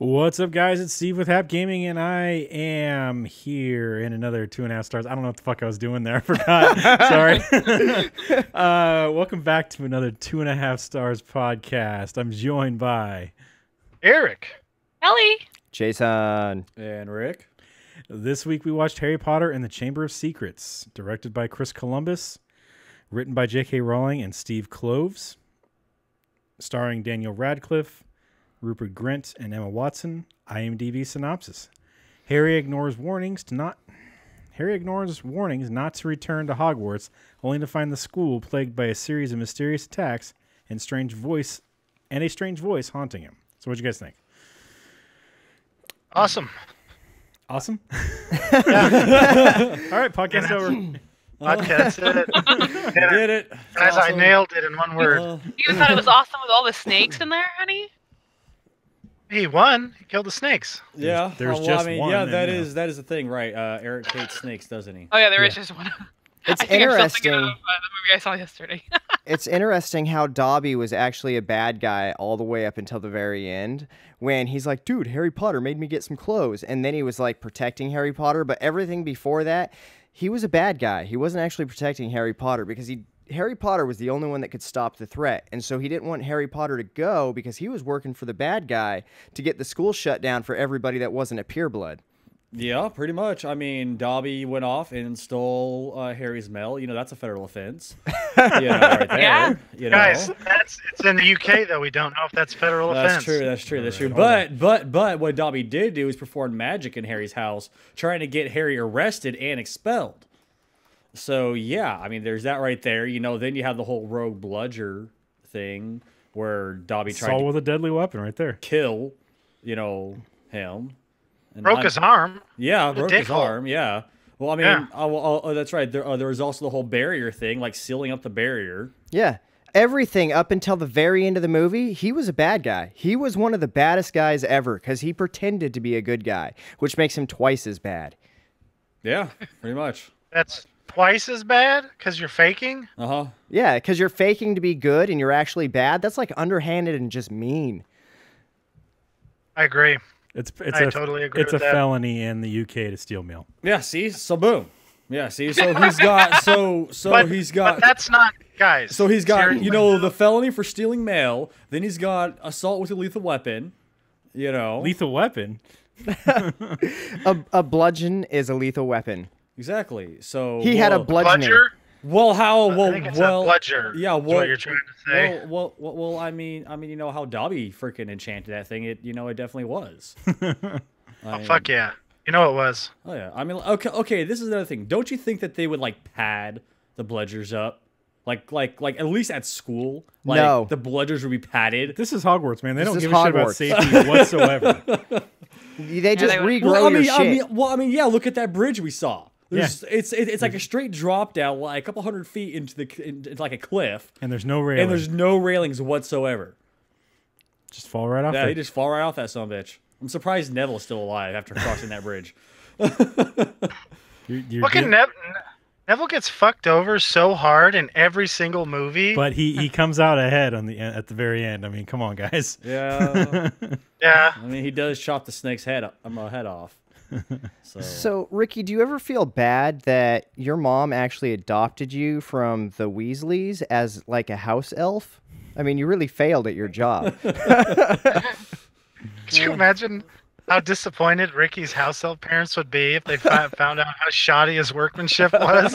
What's up, guys? It's Steve with Hap Gaming, and I am here in another 2.5 stars. I don't know what the fuck I was doing there. I forgot. Sorry. Welcome back to another 2.5 stars podcast. I'm joined by Erik, Ellie, Jason, and Rick. This week we watched Harry Potter and the Chamber of Secrets, directed by Chris Columbus, written by J.K. Rowling and Steve Kloves, starring Daniel Radcliffe, Rupert Grint, and Emma Watson. IMDb synopsis: Harry ignores warnings not to return to Hogwarts, only to find the school plagued by a series of mysterious attacks and a strange voice haunting him. So, what'd you guys think? awesome. Awesome. All right, podcast over. Podcast it. Did it. Guys, I Awesome. nailed it in one word. you thought it was awesome with all the snakes in there, honey? He won. He killed the snakes. Yeah, There's well, just I mean, one, yeah, and, that you know. is the thing, right? Eric hates snakes, doesn't he? Oh yeah, there Yeah. is just one. It's I think I'm still thinking interesting. of the movie I saw yesterday. It's interesting how Dobby was actually a bad guy all the way up until the very end when he's like, dude, Harry Potter made me get some clothes. And then he was like protecting Harry Potter. But everything before that, he was a bad guy. He wasn't actually protecting Harry Potter because Harry Potter was the only one that could stop the threat. And so he didn't want Harry Potter to go because he was working for the bad guy to get the school shut down for everybody that wasn't a pureblood. Yeah, pretty much. I mean, Dobby went off and stole Harry's mail. You know, that's a federal offense. Right there. Yeah. You know? Guys, it's in the UK though. We don't know if that's federal offense. That's true. But what Dobby did do is perform magic in Harry's house, trying to get Harry arrested and expelled. So yeah, I mean, there's that right there. You know, then you have the whole rogue bludger thing where Dobby tried Saul to with a deadly weapon right there. kill, him. And Broke his arm. Yeah, The broke dick his hole. arm. Yeah. Well, I mean, Yeah. that's right. There was also the whole barrier thing, like sealing up the barrier. Yeah. Everything up until the very end of the movie, he was a bad guy. He was one of the baddest guys ever because he pretended to be a good guy, which makes him twice as bad. Yeah, pretty much. That's twice as bad because you're faking. Yeah, because you're faking to be good and you're actually bad. That's like underhanded and just mean. I agree. I totally agree It's with a that. felony in the UK to steal mail. Yeah. See. So boom. Yeah. See. So he's got. But that's not, guys. So he's got. seriously. The felony for stealing mail. Then he's got assault with a lethal weapon. You know. Lethal weapon. A bludgeon is a lethal weapon. Exactly. So He had a bludgeoning. Bludger. Well, how? I Well, think it's well. a bludger. Yeah. is Well, what you're trying to say. Well. I mean, you know how Dobby freaking enchanted that thing. It definitely was. Oh, fuck yeah. You know it was. Oh yeah. I mean, okay. This is another thing. Don't you think that they would like pad the bludgers up, like at least at school? Like, No. the bludgers would be padded. This is Hogwarts, man. They This don't is give a shit about Hogwarts. safety whatsoever. They just they would- regrow your shit. I mean, yeah. Look at that bridge we saw. It's like a straight drop down, like a couple hundred feet into like a cliff, And there's no railing. and there's no railings whatsoever. Just fall right off Yeah, there. they just fall right off that son of a bitch. I'm surprised Neville's still alive after crossing that bridge. You're Fucking Neville gets fucked over so hard in every single movie. But he comes out ahead at the very end. I mean, come on, guys. Yeah. yeah. I mean, he does chop the snake's head off. So, Ricky, do you ever feel bad that your mom actually adopted you from the Weasleys as like a house elf? I mean, you really failed at your job. Could you imagine how disappointed Ricky's house elf parents would be if they found out how shoddy his workmanship was?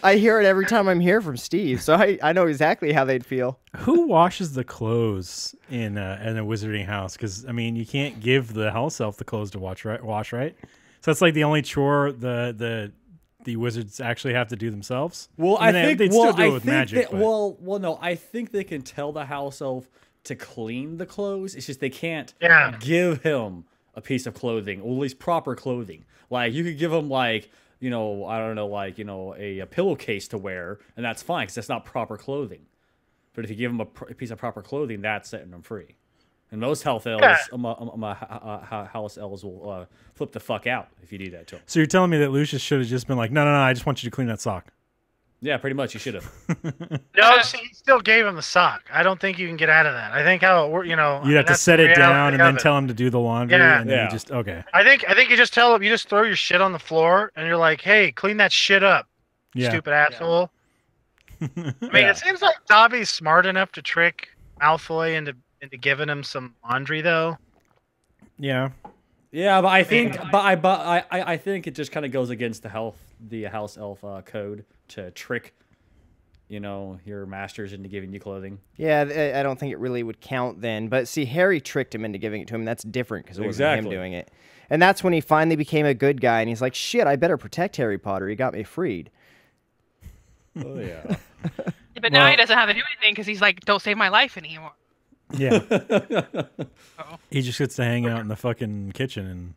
I hear it every time I'm here from Steve, so I know exactly how they'd feel. Who washes the clothes in a wizarding house? Because I mean, you can't give the house elf the clothes to wash, right? So that's like the only chore the wizards actually have to do themselves. Well, I mean, they'd still do it with magic. But no, I think they can tell the house elf to clean the clothes. It's just they can't give him a piece of clothing, or at least proper clothing. Like you could give him like, I don't know, like, a pillowcase to wear, and that's fine because that's not proper clothing. But if you give him a piece of proper clothing, that's setting them free. And most house elves, house elves will flip the fuck out if you do that to them. So you're telling me that Lucius should have just been like, no, I just want you to clean that sock. Yeah, pretty much. You should have. No, see, he still gave him the sock. I don't think you can get out of that. I think how it works, You'd have to set it down and then tell him to do the laundry, and then you just okay. I think you just tell him, you just throw your shit on the floor, and you're like, hey, clean that shit up, stupid asshole. I mean, it seems like Dobby's smart enough to trick Malfoy into giving him some laundry, though. Yeah. Yeah, but I think, I think it just kind of goes against the house elf code to trick, your masters into giving you clothing. Yeah, I don't think it really would count then. But see, Harry tricked him into giving it to him. That's different because it wasn't him doing it. And that's when he finally became a good guy. And he's like, shit, I better protect Harry Potter. He got me freed. Oh, yeah. But now he doesn't have to do anything because he's like, don't save my life anymore. Yeah. He just gets to hang out in the fucking kitchen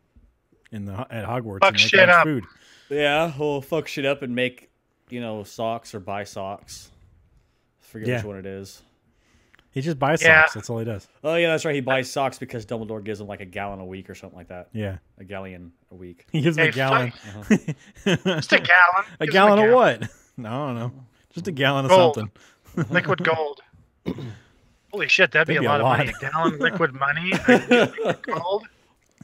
and at Hogwarts and make lunch food. Yeah, he'll fuck shit up and make, socks or buy socks. I forget which one it is. He just buys socks. That's all he does. Oh, yeah, that's right. He buys socks because Dumbledore gives him like a gallon a week or something like that. Yeah. A galleon a week. He gives him a gallon. Just a gallon. A gallon of what? No, I don't know. Just a gallon of something. Liquid gold. Holy shit, that'd be a lot of money. A gallon of liquid money. Liquid gold.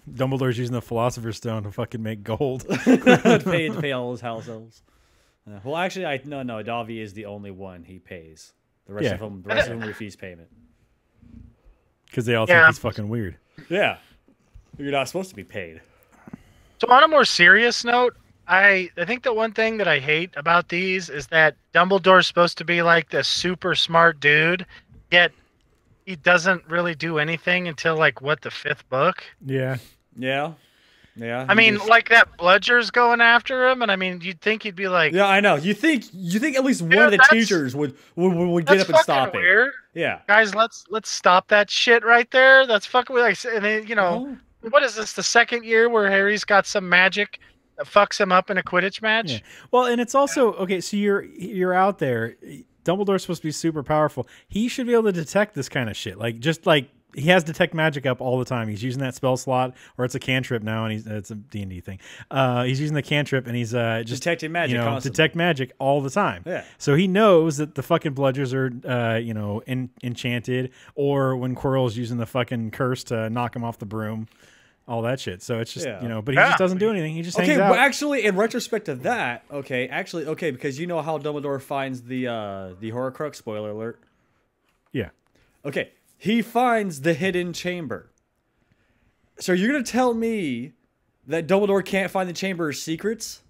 Dumbledore's using the Philosopher's Stone to fucking make gold. pay all his house elves. Well, actually, no. Dobby is the only one he pays. The rest of them refuse payment. Because they all think he's fucking weird. Yeah, you're not supposed to be paid. So on a more serious note, I think the one thing that I hate about these is that Dumbledore's supposed to be like this super smart dude, yet he doesn't really do anything until like the 5th book. Yeah. I mean, like that Bludger's going after him, and I mean, you'd think he'd be like, yeah, I know. You think at least one of the teachers would get up and stop it. Weird. Yeah, guys, let's stop that shit right there. That's fucking weird. And then, what is this? The second year where Harry's got some magic that fucks him up in a Quidditch match. Yeah. Well, and it's also okay. So you're out there. Dumbledore's supposed to be super powerful. He should be able to detect this kind of shit. Like he has detect magic up all the time. He's using that spell slot, or it's a cantrip now, and it's a D&D thing. He's using the cantrip, and he's just detecting magic. Detect magic all the time. Yeah. So he knows that the fucking bludgers are, enchanted, or when Quirrell's using the fucking curse to knock him off the broom. All that shit. So it's just, but he just doesn't do anything. He just hangs out. Well, actually, in retrospect to that, because you know how Dumbledore finds the Horcrux, spoiler alert. Yeah. Okay. He finds the hidden chamber. So you're going to tell me that Dumbledore can't find the chamber's secrets?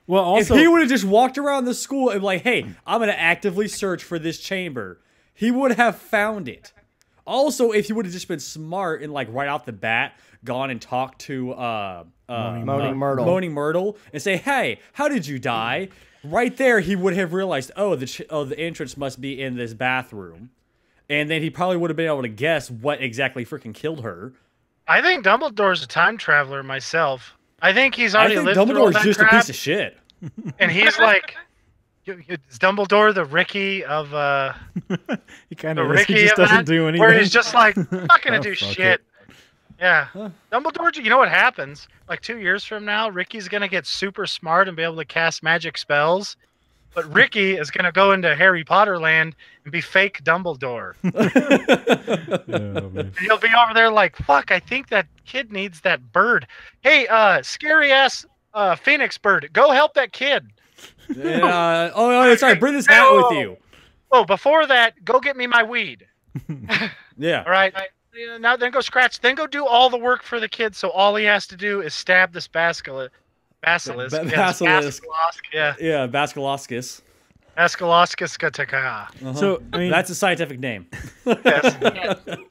Well, also, if he would have just walked around the school and like, hey, I'm going to actively search for this chamber, he would have found it. Also, if he would have just been smart and like right off the bat gone and talked to Moaning Myrtle and say, hey, how did you die? Right there, he would have realized, the entrance must be in this bathroom. And then he probably would have been able to guess what exactly freaking killed her. I think Dumbledore's a time traveler myself. I think he's already lived through all that Dumbledore's just crap, a piece of shit. And he's like, is Dumbledore the Ricky of he kind of is. He just doesn't do anything. Where he's just like, I'm not gonna do shit. Yeah. Dumbledore, you know what happens? Like 2 years from now, Ricky's gonna get super smart and be able to cast magic spells. But Ricky is gonna go into Harry Potter land and be fake Dumbledore. And he'll be over there like, fuck, I think that kid needs that bird. Hey, scary ass Phoenix bird, go help that kid. Yeah. Sorry, bring this hat with you. Oh, before that, go get me my weed. Yeah. All right. Now then go scratch. Then go do all the work for the kid. So all he has to do is stab this basilisk. Basilisk. Yeah. Yeah, Basiliscus. Basiliscus Gataka. So I mean, that's a scientific name. Yes.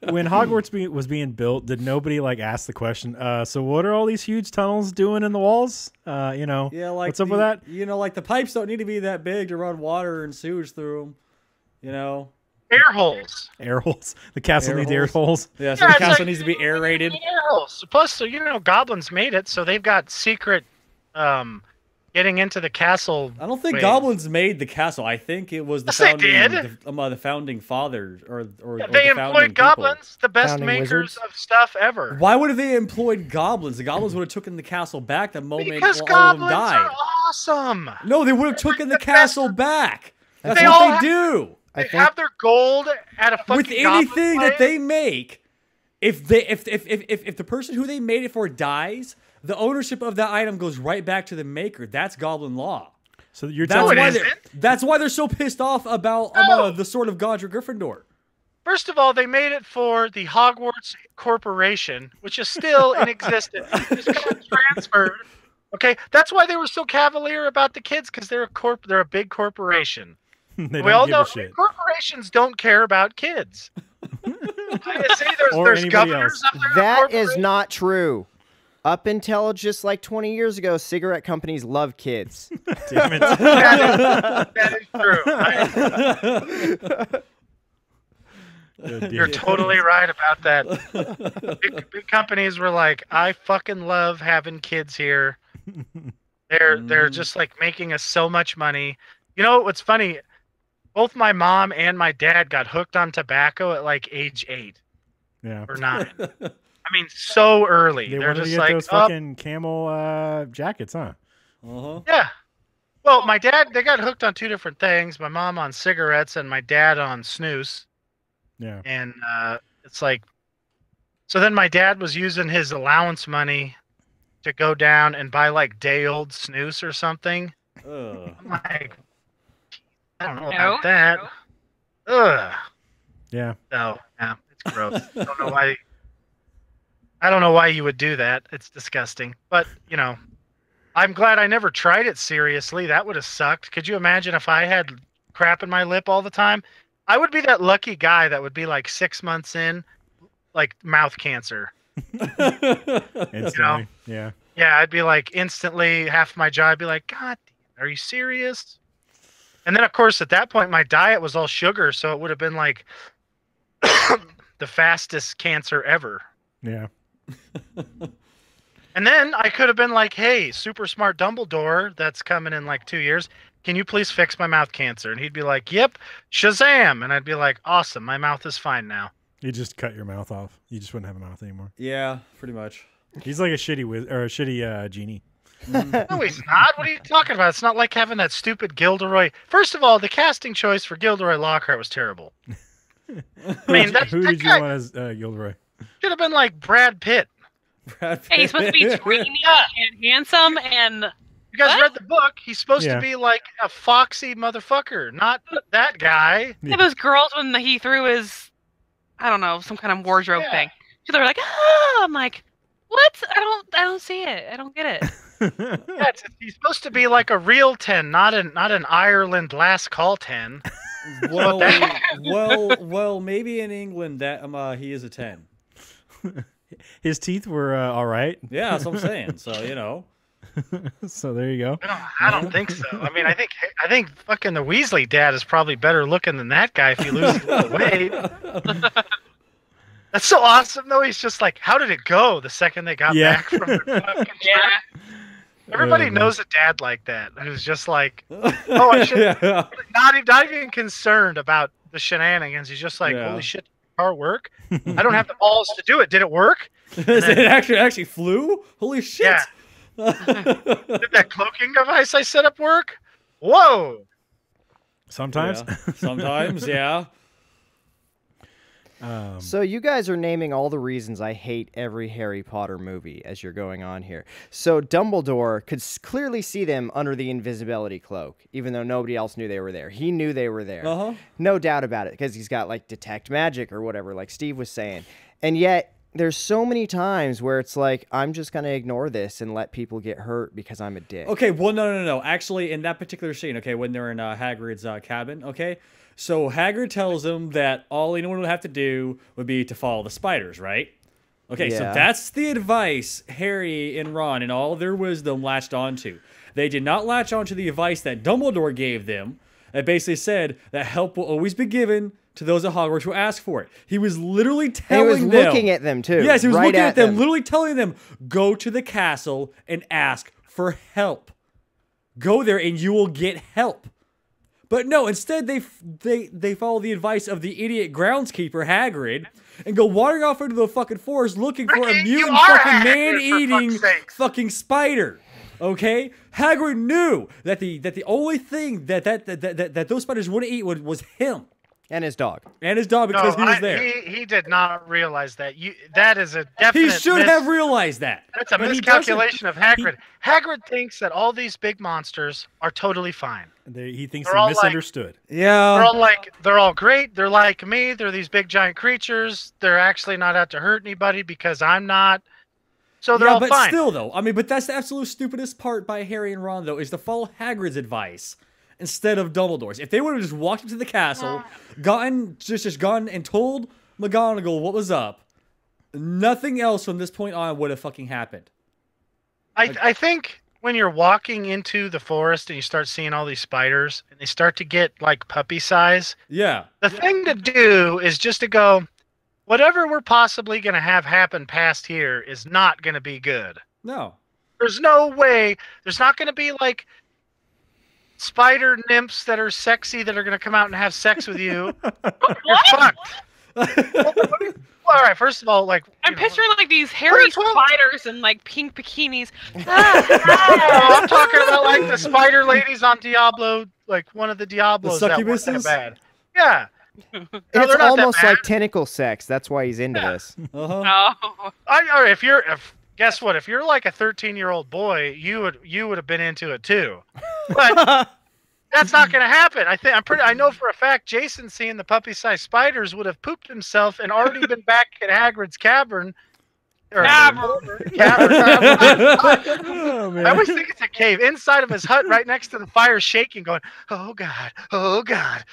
When Hogwarts was being built, did nobody like ask the question? So what are all these huge tunnels doing in the walls? Yeah, like what's up with that? Like the pipes don't need to be that big to run water and sewage through them. Air holes. Air holes. The castle needs air holes. Yeah, so the castle needs to be aerated. Air holes. Plus, goblins made it, so they've got secret getting into the castle. I don't think goblins made the castle. I think it was the founding fathers or they employed goblins, the best makers of stuff ever. Why would have they employed goblins? The goblins would have taken the castle back the moment because all of them goblins died. are awesome. No, they would have taken the castle back. That's They what all they have- do. They have their gold at a fucking With anything goblin that place. they make, if the person who they made it for dies, the ownership of that item goes right back to the maker. That's Goblin law. So you're That's telling why me that's why they're so pissed off about the Sword of Godric Gryffindor. First of all, they made it for the Hogwarts Corporation, which is still in existence. It just got transferred. Okay, that's why they were so cavalier about the kids, because they're a big corporation. they We all don't give know a shit. corporations don't care about kids. See, Or there's anybody governors else. up there. That is not true. Up until just like 20 years ago, cigarette companies love kids. Damn it. That is true. You're totally right about that. Big companies were like, I fucking love having kids here. They're just like making us so much money. You know what's funny? Both my mom and my dad got hooked on tobacco at like age 8 or 9. I mean, so early. They They're wanted to just get like, those fucking camel jackets, huh? yeah. Well, they got hooked on 2 different things. My mom on cigarettes and my dad on snus. Yeah. And it's like, so then my dad was using his allowance money to go down and buy like day-old snus or something. I'm like, I don't know about that. Ugh. Yeah. No, yeah, it's gross. I don't know why you would do that. It's disgusting. But, you know, I'm glad I never tried it seriously. That would have sucked. Could you imagine if I had crap in my lip all the time? I would be that lucky guy that would be like 6 months in, like mouth cancer. Instantly. Yeah. Yeah, I'd be like instantly half my jaw. I'd be like, God, are you serious? And then, of course, at that point, my diet was all sugar, so it would have been like the fastest cancer ever. Yeah. And then I could have been like, hey, super smart Dumbledore, that's coming in like 2 years. Can you please fix my mouth cancer? And he'd be like, yep, Shazam. And I'd be like, awesome, my mouth is fine now. You just cut your mouth off. You just wouldn't have a mouth anymore. Yeah, pretty much. He's like a shitty genie. No, he's not. What are you talking about? It's not like having that stupid Gilderoy. First of all, the casting choice for Gilderoy Lockhart was terrible. I mean, Who did you want as Gilderoy? Should have been like Brad Pitt. Hey, he's supposed to be dreamy and handsome and... You guys What? read the book. He's supposed to be like a foxy motherfucker, not that guy. Yeah, those girls when he threw his, I don't know, some kind of wardrobe thing. So they're like, ah! I'm like, what? I don't see it. I don't get it. Yeah, he's supposed to be like a real 10, not an Ireland last call 10. Well, maybe in England that he is a 10. His teeth were all right. Yeah, that's what I'm saying. So, you know. So there you go. I don't think so. I mean, I think fucking the Weasley dad is probably better looking than that guy if he loses a little weight. That's so awesome, though. He's just like, how did it go the second they got back from the fucking trip? Everybody knows a dad like that who's just like, oh, I should not even concerned about the shenanigans. He's just like, holy shit, did the car work? I don't have the balls to do it. Did it work? It actually flew? Holy shit! Yeah. Did that cloaking device I set up work? Whoa! Sometimes. Yeah. Sometimes, yeah. So you guys are naming all the reasons I hate every Harry Potter movie as you're going on here. So Dumbledore could clearly see them under the invisibility cloak, even though nobody else knew they were there. He knew they were there. No doubt about it, because he's got like detect magic or whatever, like Steve was saying. And yet there's so many times where it's like, I'm just going to ignore this and let people get hurt because I'm a dick. Okay, well, no. Actually, in that particular scene, okay, when they're in Hagrid's cabin, okay, so Hagrid tells them that all anyone would have to do would be to follow the spiders, right? Okay, so that's the advice Harry and Ron and all their wisdom latched onto. They did not latch onto the advice that Dumbledore gave them that basically said that help will always be given to those at Hogwarts who ask for it. He was literally telling them. He was looking at them, too. Yes, he was right looking at them, them, literally telling them, go to the castle and ask for help. Go there and you will get help. But no, instead they follow the advice of the idiot groundskeeper, Hagrid, and go wandering off into the fucking forest looking for a mutant fucking man-eating fucking spider. Okay, Hagrid knew that the only thing that those spiders wouldn't eat was him And his dog. because he was there. He did not realize that. That is a definite. He should have realized that. That's a miscalculation of Hagrid. Hagrid thinks that all these big monsters are totally fine. He thinks they misunderstood. They're all great. They're like me. They're these big giant creatures. They're actually not out to hurt anybody because I'm not. So they're all fine. But still, though, I mean, but that's the absolute stupidest part by Harry and Ron, though, is to follow Hagrid's advice instead of Dumbledore's. If they would have just walked into the castle, gone and told McGonagall what was up, nothing else from this point on would have fucking happened. I think when you're walking into the forest and you start seeing all these spiders and they start to get like puppy size, the thing to do is just to go, whatever we're possibly going to have happen past here is not going to be good. No. There's no way. There's not going to be like spider nymphs that are sexy that are going to come out and have sex with you. You're fucked. All right, first of all, like... I'm picturing like these hairy spiders and like pink bikinis. I'm talking about like the spider ladies on Diablo, like one of the Diablos that weren't that bad. Yeah. It's almost like tentacle sex. That's why he's into this. Guess what? If you're like a 13-year-old boy, you would have been into it too. But that's not going to happen. I know for a fact Jason, seeing the puppy-sized spiders, would have pooped himself and already been back at Hagrid's cavern. Cavern. I always think it's a cave inside of his hut, right next to the fire, shaking, going, "Oh God, oh God."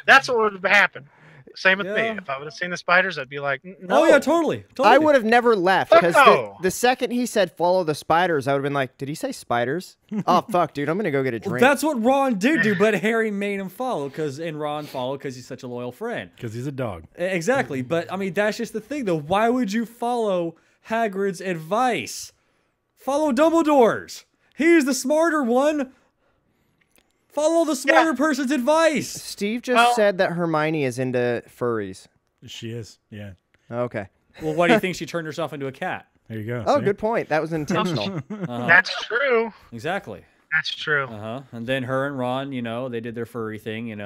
That's what would have happened. Same with me. If I would have seen the spiders, I'd be like, no. Oh, yeah, totally. I would have never left because the second he said follow the spiders, I would have been like, did he say spiders? Oh, fuck, dude, I'm going to go get a drink. Well, that's what Ron did do, but Harry made him follow and Ron followed because he's such a loyal friend. Because he's a dog. Exactly. But, I mean, that's just the thing, though. Why would you follow Hagrid's advice? Follow Dumbledore's. He's the smarter one. Follow the smarter person's advice. Steve just said that Hermione is into furries. She is, yeah. Okay. Well, why do you think she turned herself into a cat? There you go. Oh, good point. That was intentional. That's true. Exactly. That's true. And then her and Ron, they did their furry thing, and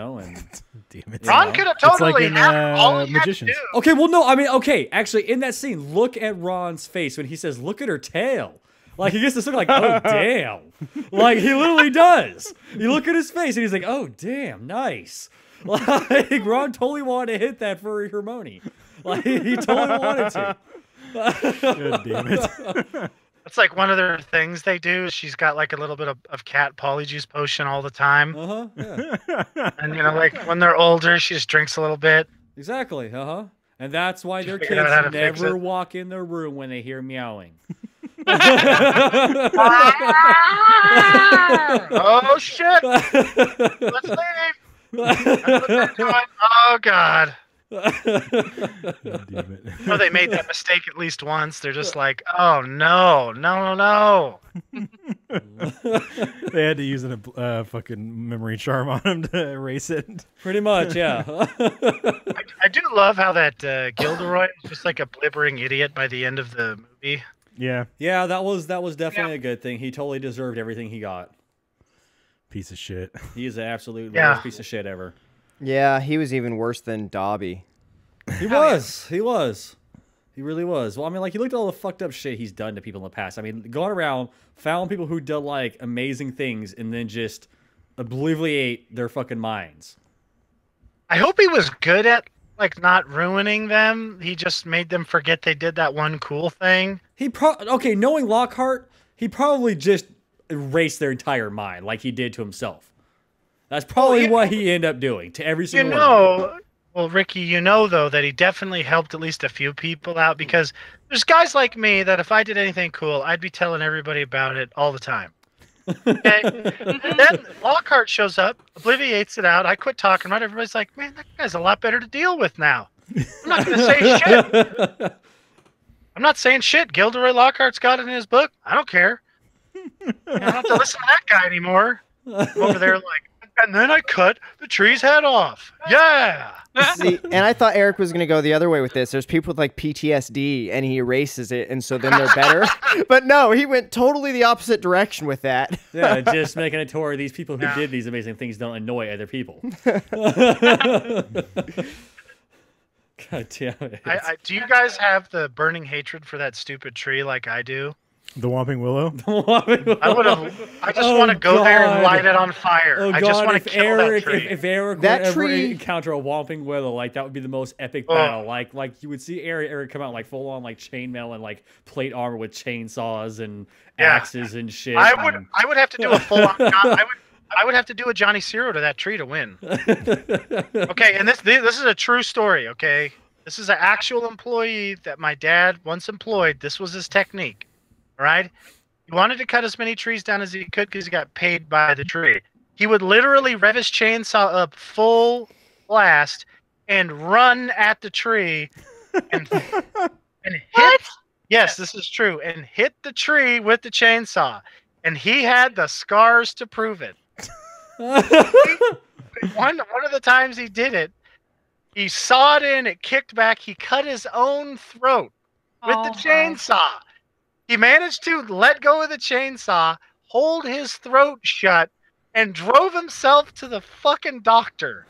damn it. Ron could have totally had all he Magicians. had to do. Okay, well, no, I mean, okay, actually, in that scene, look at Ron's face when he says, "Look at her tail." Like, he gets this look like, oh, damn. Like, he literally does. You look at his face, and he's like, oh, damn, nice. Like, Ron totally wanted to hit that furry Hermione. Like, he totally wanted to. God damn it. It's like one of their things they do. She's got like a little bit of cat polyjuice potion all the time. Yeah. And, like, when they're older, she just drinks a little bit. Exactly, And that's why their kids never walk in their room when they hear meowing. Oh shit! Let's leave. Oh God! No, they made that mistake at least once. They're just like, oh no. They had to use a fucking memory charm on him to erase it. Pretty much, yeah. I do love how that Gilderoy is just like a blibbering idiot by the end of the movie. Yeah. Yeah, that was definitely a good thing. He totally deserved everything he got. Piece of shit. He is the absolute worst piece of shit ever. Yeah, he was even worse than Dobby. He was. He was. He really was. Well, I mean, like, he looked at all the fucked up shit he's done to people in the past. I mean, going around, found people who did, like, amazing things and then just obliviate their fucking minds. I hope he was good at, like, not ruining them. He just made them forget they did that one cool thing. Okay, knowing Lockhart, he probably just erased their entire mind like he did to himself. That's probably what he ended up doing to every single one. Well, Ricky, though, that he definitely helped at least a few people out, because there's guys like me that if I did anything cool, I'd be telling everybody about it all the time. Okay? Then Lockhart shows up, obliviates it out. I quit talking about it. Everybody's like, man, that guy's a lot better to deal with now. I'm not going to say shit. I'm not saying shit. Gilderoy Lockhart's got it in his book. I don't care. I don't have to listen to that guy anymore. I'm over there like, And then I cut the tree's head off. Yeah. See, and I thought Eric was going to go the other way with this. There's people with like PTSD and he erases it and so then they're better. But no, he went totally the opposite direction with that. Yeah, just making it to where these people who did these amazing things don't annoy other people. God damn it. Do you guys have the burning hatred for that stupid tree like I do? The Whomping Willow? I just want to go there and light it on fire. Oh, I just want to kill that tree. If Eric would ever encounter a Whomping Willow, like that would be the most epic battle. Like you would see Eric come out like full on like chainmail and like plate armor with chainsaws and axes and shit. I would have to do a full on. I would have to do a Johnny Zero to that tree to win. Okay, and this is a true story. Okay, this is an actual employee that my dad once employed. This was his technique. All right, he wanted to cut as many trees down as he could because he got paid by the tree. He would literally rev his chainsaw up full blast and run at the tree and hit. Yes, this is true. And hit the tree with the chainsaw, and he had the scars to prove it. One of the times he did it, he sawed in, it kicked back, he cut his own throat with the chainsaw. He managed to let go of the chainsaw, hold his throat shut, and drove himself to the fucking doctor.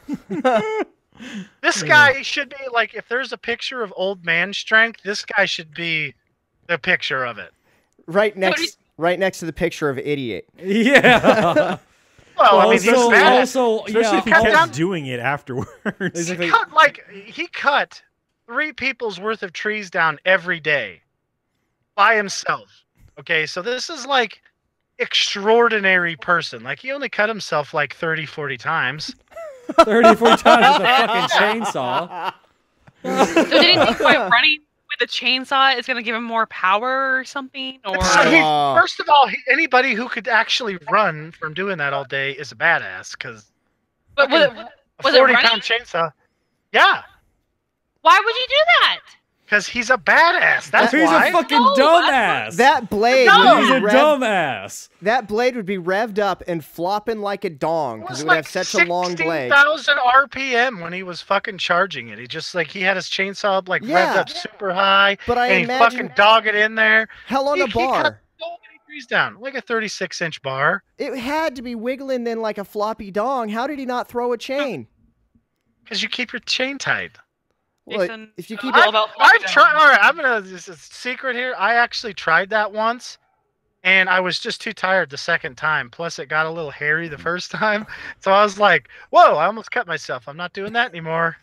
This guy should be like, if there's a picture of old man strength, this guy should be the picture of it. Right next to the picture of idiot. Yeah. Well, I mean, especially if he kept doing it afterwards. He cut 3 people's worth of trees down every day by himself. Okay, so this is like extraordinary person. Like he only cut himself like 30, 40 times. 30, 40 times with a fucking chainsaw. So did he think by running with a chainsaw is going to give him more power or something? Or first of all, anybody who could actually run from doing that all day is a badass. Because was it 40-pound chainsaw. Yeah. Why would you do that? Because he's a badass. That's why. He's a fucking dumbass. That blade. He's a dumbass. That blade would be revved up and flopping like a dong because it would have such a long blade. 16,000 RPM when he was fucking charging it. He had his chainsaw up revved up super high. But he fucking dog it in there. How long a bar? He cut so many trees down, like a 36-inch bar. It had to be wiggling then like a floppy dong. How did he not throw a chain? Because you keep your chain tight. Well, if you keep I've tried. All right, this is a secret here. I actually tried that once, and I was just too tired the second time. Plus, it got a little hairy the first time, so I was like, "Whoa! I almost cut myself. I'm not doing that anymore.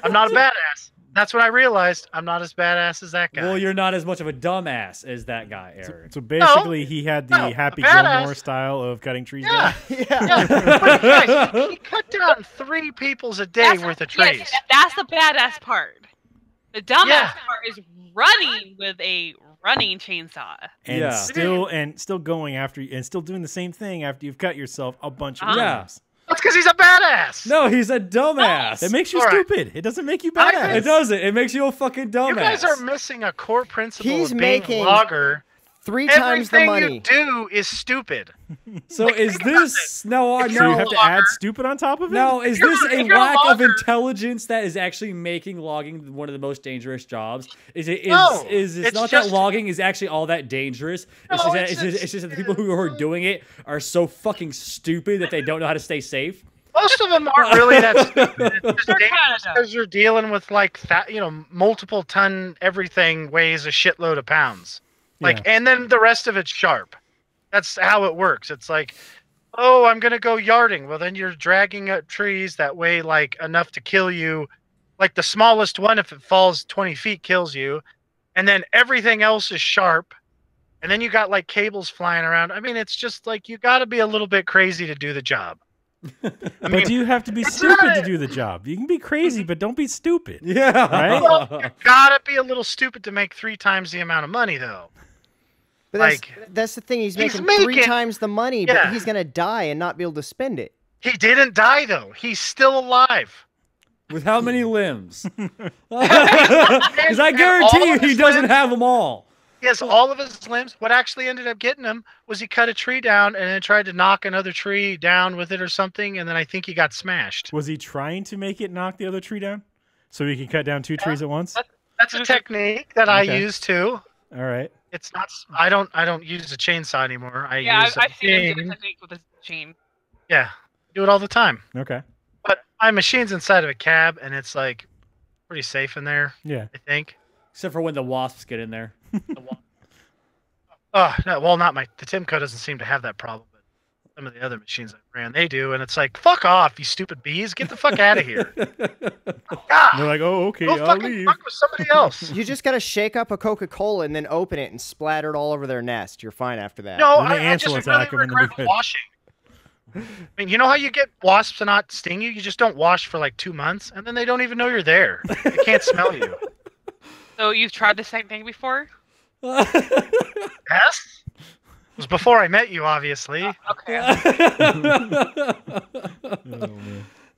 I'm not a badass." That's when I realized I'm not as badass as that guy. Well, you're not as much of a dumbass as that guy, Eric. So basically, he had the Happy Gilmore style of cutting trees down. Yeah. But guys, he cut down 3 people's a day worth of trees. Yes, that's the badass part. The dumbass part is running with a running chainsaw. And still going after you and still doing the same thing after you've cut yourself a bunch of times. That's because he's a badass. No, he's a dumbass. It makes you stupid. It doesn't make you badass. It doesn't. It makes you a fucking dumbass. You guys are missing a core principle of being a logger. 3 times the money. Everything you do is stupid. So is this so you have to add stupid on top of it? Now, is this a lack of intelligence that is actually making logging one of the most dangerous jobs? Is it not that logging is actually all that dangerous? It's just that the people who are doing it are so fucking stupid that they don't know how to stay safe. Most of them aren't really that stupid. It's just dangerous because you're dealing with multiple ton everything weighs a shitload of pounds. And then the rest of it's sharp. That's how it works. It's like, oh, I'm going to go yarding. Well, then you're dragging up trees that weigh enough to kill you. Like the smallest one, if it falls 20 feet, kills you. And then everything else is sharp. And then you got cables flying around. I mean, it's just you got to be a little bit crazy to do the job. But do you have to be stupid to do the job? You can be crazy, but don't be stupid. Yeah. Right? Well, you got to be a little stupid to make 3 times the amount of money, though. But that's the thing. He's making 3 times the money, but he's going to die and not be able to spend it. He didn't die, though. He's still alive. With how many limbs? Because I guarantee you he doesn't have them all. He has all of his limbs. What actually ended up getting him was he cut a tree down and then tried to knock another tree down with it or something, and then I think he got smashed. Was he trying to make it knock the other tree down so he could cut down 2 trees at once? That's a technique that I use too. All right. It's not. I don't use a chainsaw anymore. I use I've seen him do the technique with a chain. Yeah, do it all the time. Okay. But my machine's inside of a cab, and it's like pretty safe in there. Yeah. I think. Except for when the wasps get in there. Oh no! Well, not the Timco doesn't seem to have that problem, but some of the other machines I ran, they do, and it's like, fuck off, you stupid bees! Get the fuck out of here! God, They're like, oh, okay, go I'll fucking leave. fuck with somebody else. You just gotta shake up a Coca-Cola and then open it and splatter it all over their nest. You're fine after that. No, Then the I ants just will really attack 'em and they'll be regret good. washing. I mean, you know how you get wasps to not sting you? You just don't wash for like 2 months, and then they don't even know you're there. They can't smell you. So you've tried the same thing before? Yes? It was before I met you, obviously. Okay.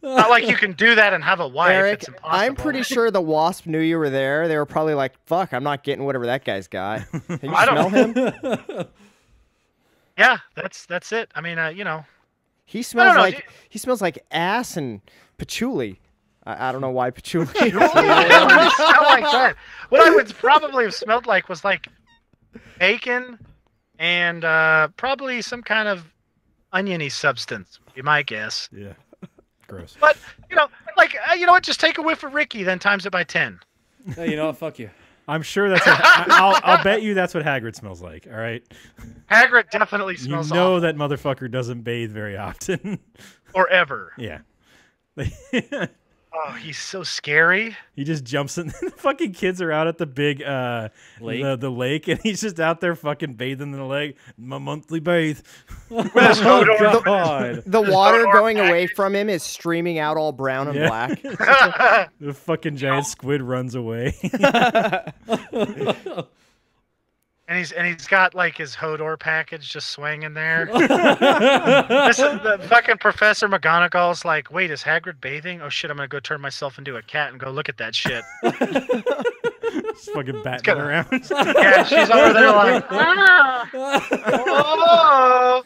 Not like you can do that and have a wife. Eric, It's impossible. I'm pretty sure the wasp knew you were there. They were probably like, "Fuck, I'm not getting whatever that guy's got." Can you I smell don't- him? Yeah, that's it. I mean, you know. He smells know, he smells like ass and patchouli. I don't know why patchouli. It would smell like that. What I would probably have smelled like was like bacon and probably some kind of oniony substance. Would be my guess. Yeah. Gross. But you know, like you know what? Just take a whiff of Ricky, then times it by 10. Hey, you know what? Fuck you. I'm sure that's what, I'll bet you that's what Hagrid smells like, all right? Hagrid definitely You smells know awful. that motherfucker doesn't bathe very often. Or ever. Yeah. Oh, he's so scary. He just jumps in. The fucking kids are out at the big Lake? the lake, and he's just out there fucking bathing in the lake. My monthly bathe. With his Hodor. Oh, God. The water going away from him is streaming out all brown and Yeah. black. The fucking giant squid runs away. And he's got like his Hodor package just swinging there. This is the fucking Professor McGonagall's like, wait, is Hagrid bathing? Oh shit, I'm gonna go turn myself into a cat and go look at that shit. Just fucking batting around. Yeah, she's over there like, ah! Oh!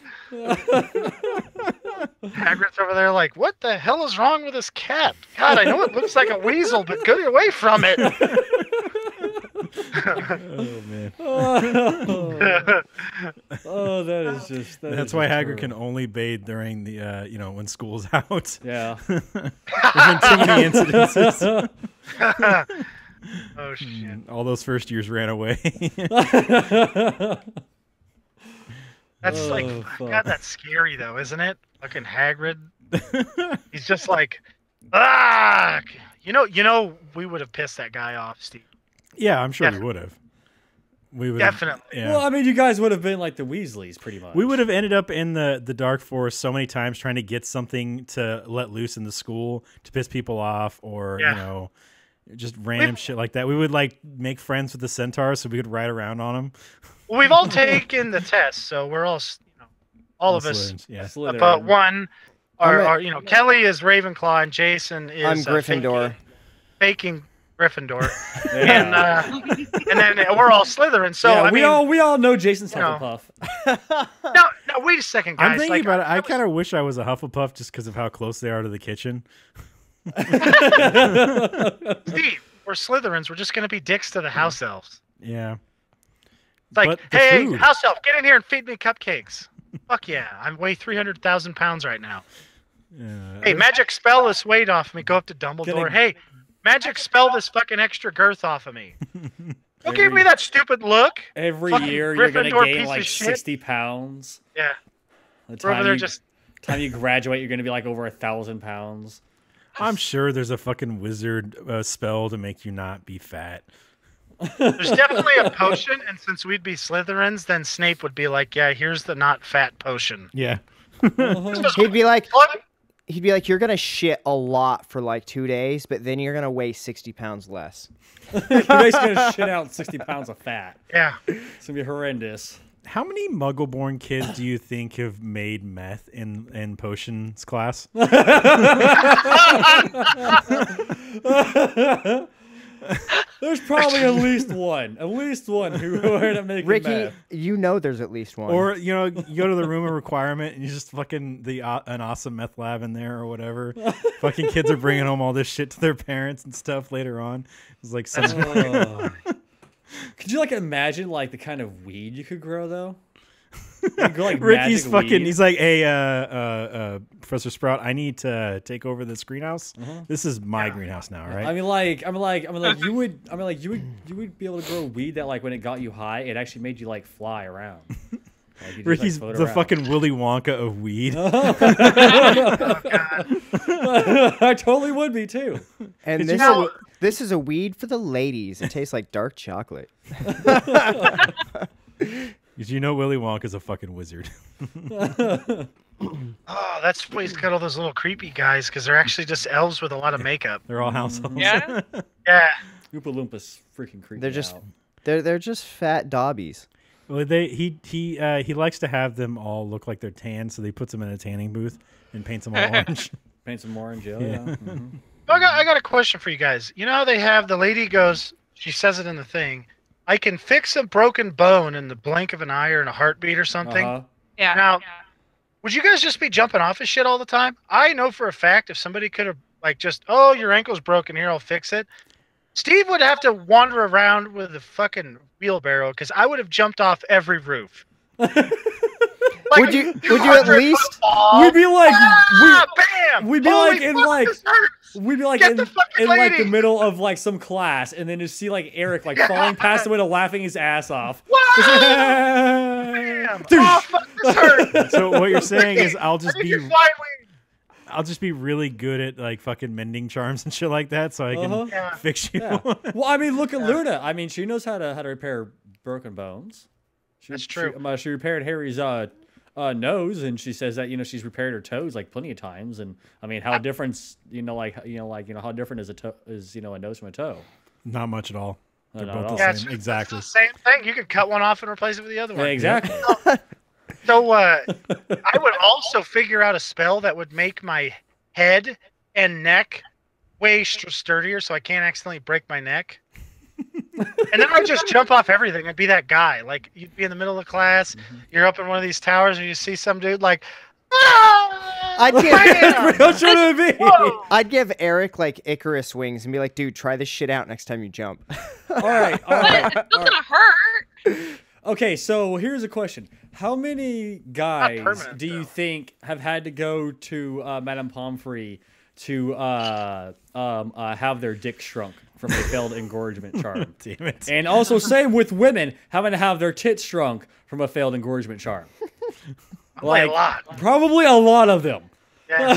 Hagrid's over there like, what the hell is wrong with this cat? God, I know it looks like a weasel, but get away from it. Oh man. Oh, that is just. That's why Hagrid can only bathe during the when school's out. Yeah. There's been too many incidences. Oh shit. All those first years ran away. That's like, fuck. God, that's scary though, isn't it? Fucking Hagrid. He's just like, ah, you know, we would have pissed that guy off, Steve. Yeah, I'm sure we Definitely. would have. We would Definitely. Yeah. Well, I mean, you guys would have been like the Weasleys, pretty much. We would have ended up in the dark forest so many times trying to get something to let loose in the school to piss people off, or Yeah. just random shit like that. We would like make friends with the centaurs so we could ride around on them. Well, we've all taken the test, so we're all, all of us, Yeah. Slytherin. but one I'm are Kelly is Ravenclaw and Jason is I'm Gryffindor. faking Gryffindor, and then we're all Slytherin. So yeah, I mean, we all know Jason's you know. Hufflepuff. no, wait a second, guys. I'm thinking like, about it. I kind of wish I was a Hufflepuff just because of how close they are to the kitchen. Steve, we're Slytherins. We're just gonna be dicks to the house elves. Yeah. It's like, But the hey, food. house elf, get in here and feed me cupcakes. Fuck yeah, I weigh 300,000 pounds right now. Hey, magic spell this weight off me. Go up to Dumbledore. Gonna- Hey, magic spell this fucking extra girth off of me. Don't give me that stupid look. Every Fucking year you're gonna Gryffindor gain piece like of shit. 60 pounds. Yeah, The we're over time there you, just. time you graduate, you're gonna be like over 1,000 pounds. I'm sure there's a fucking wizard spell to make you not be fat. There's definitely a potion, and since we'd be Slytherins, then Snape would be like, "Yeah, here's the not fat potion." Yeah. He'd be like, What? you're gonna shit a lot for like 2 days, but then you're gonna weigh 60 pounds less. You're basically gonna shit out 60 pounds of fat. Yeah. It's gonna be horrendous. How many Muggle-born kids do you think have made meth in potions class? There's probably at least one who ended up making Ricky, meth. you know there's at least one. Or you go to the room of requirement and you just fucking an awesome meth lab in there or whatever. Fucking kids are bringing home all this shit to their parents and stuff later on. It's like some. Could you imagine the kind of weed you could grow though? Go, Ricky's fucking. weed. He's like, hey, Professor Sprout, I need to take over this greenhouse. This is my greenhouse now, right? You would be able to grow weed that when it got you high, it actually made you fly around. You Ricky's float the around. fucking Willy Wonka of weed. Oh, God. I totally would be too. And this is a weed for the ladies. It tastes like dark chocolate. Did you know Willy Wonka's a fucking wizard? Oh, that's why he's got all those little creepy guys because they're actually just elves with a lot of makeup. They're all house elves. Yeah. Yeah. Oompa Loompas freaking creepy. They're just they're just fat dobbies. Well, he likes to have them all look like they're tan, so he puts them in a tanning booth and paints them all orange. Paint some orange, yeah. Mm-hmm. I got a question for you guys. You know how they have the lady goes, she says it in the thing, I can fix a broken bone in the blink of an eye or in a heartbeat or something. Yeah. Now, would you guys just be jumping off his shit all the time? I know for a fact if somebody could have oh, your ankle's broken here, I'll fix it. Steve would have to wander around with a fucking wheelbarrow because I would have jumped off every roof. Would you at least? We'd be like, bam! we'd be Holy in fuck, this hurts! we'd be Get the fucking in lady! the middle of some class, and then just see Eric falling past the window, laughing his ass off. Bam! Oh fuck, this hurts! So what you're saying is I'll I just think be you're fine, Wayne. I'll just be really good at fucking mending charms and shit like that, so I can Yeah. fix you. Yeah. Well, look at Luna. She knows how to repair broken bones. That's true. She repaired Harry's nose, and she says that she's repaired her toes plenty of times. And how different how different is a nose from a toe? Not much at all. They're Not both at all. the Yeah, same. it's Exactly. the same thing. You could cut one off and replace it with the other one. Yeah, exactly. So I would also figure out a spell that would make my head and neck way sturdier so I can't accidentally break my neck. And then I'd just jump off everything. I'd be that guy. You'd be in the middle of class, you're up in one of these towers, and you see some dude I'd give Eric Icarus wings and be like, dude, try this shit out next time you jump. All right. But it's still gonna hurt. Okay, so here's a question: how many guys permanent, do you though. think have had to go to Madame Pomfrey to have their dick shrunk from a failed engorgement charm? Damn it. And also, same with women having to have their tits shrunk from a failed engorgement charm. a lot. Probably a lot of them. Yeah.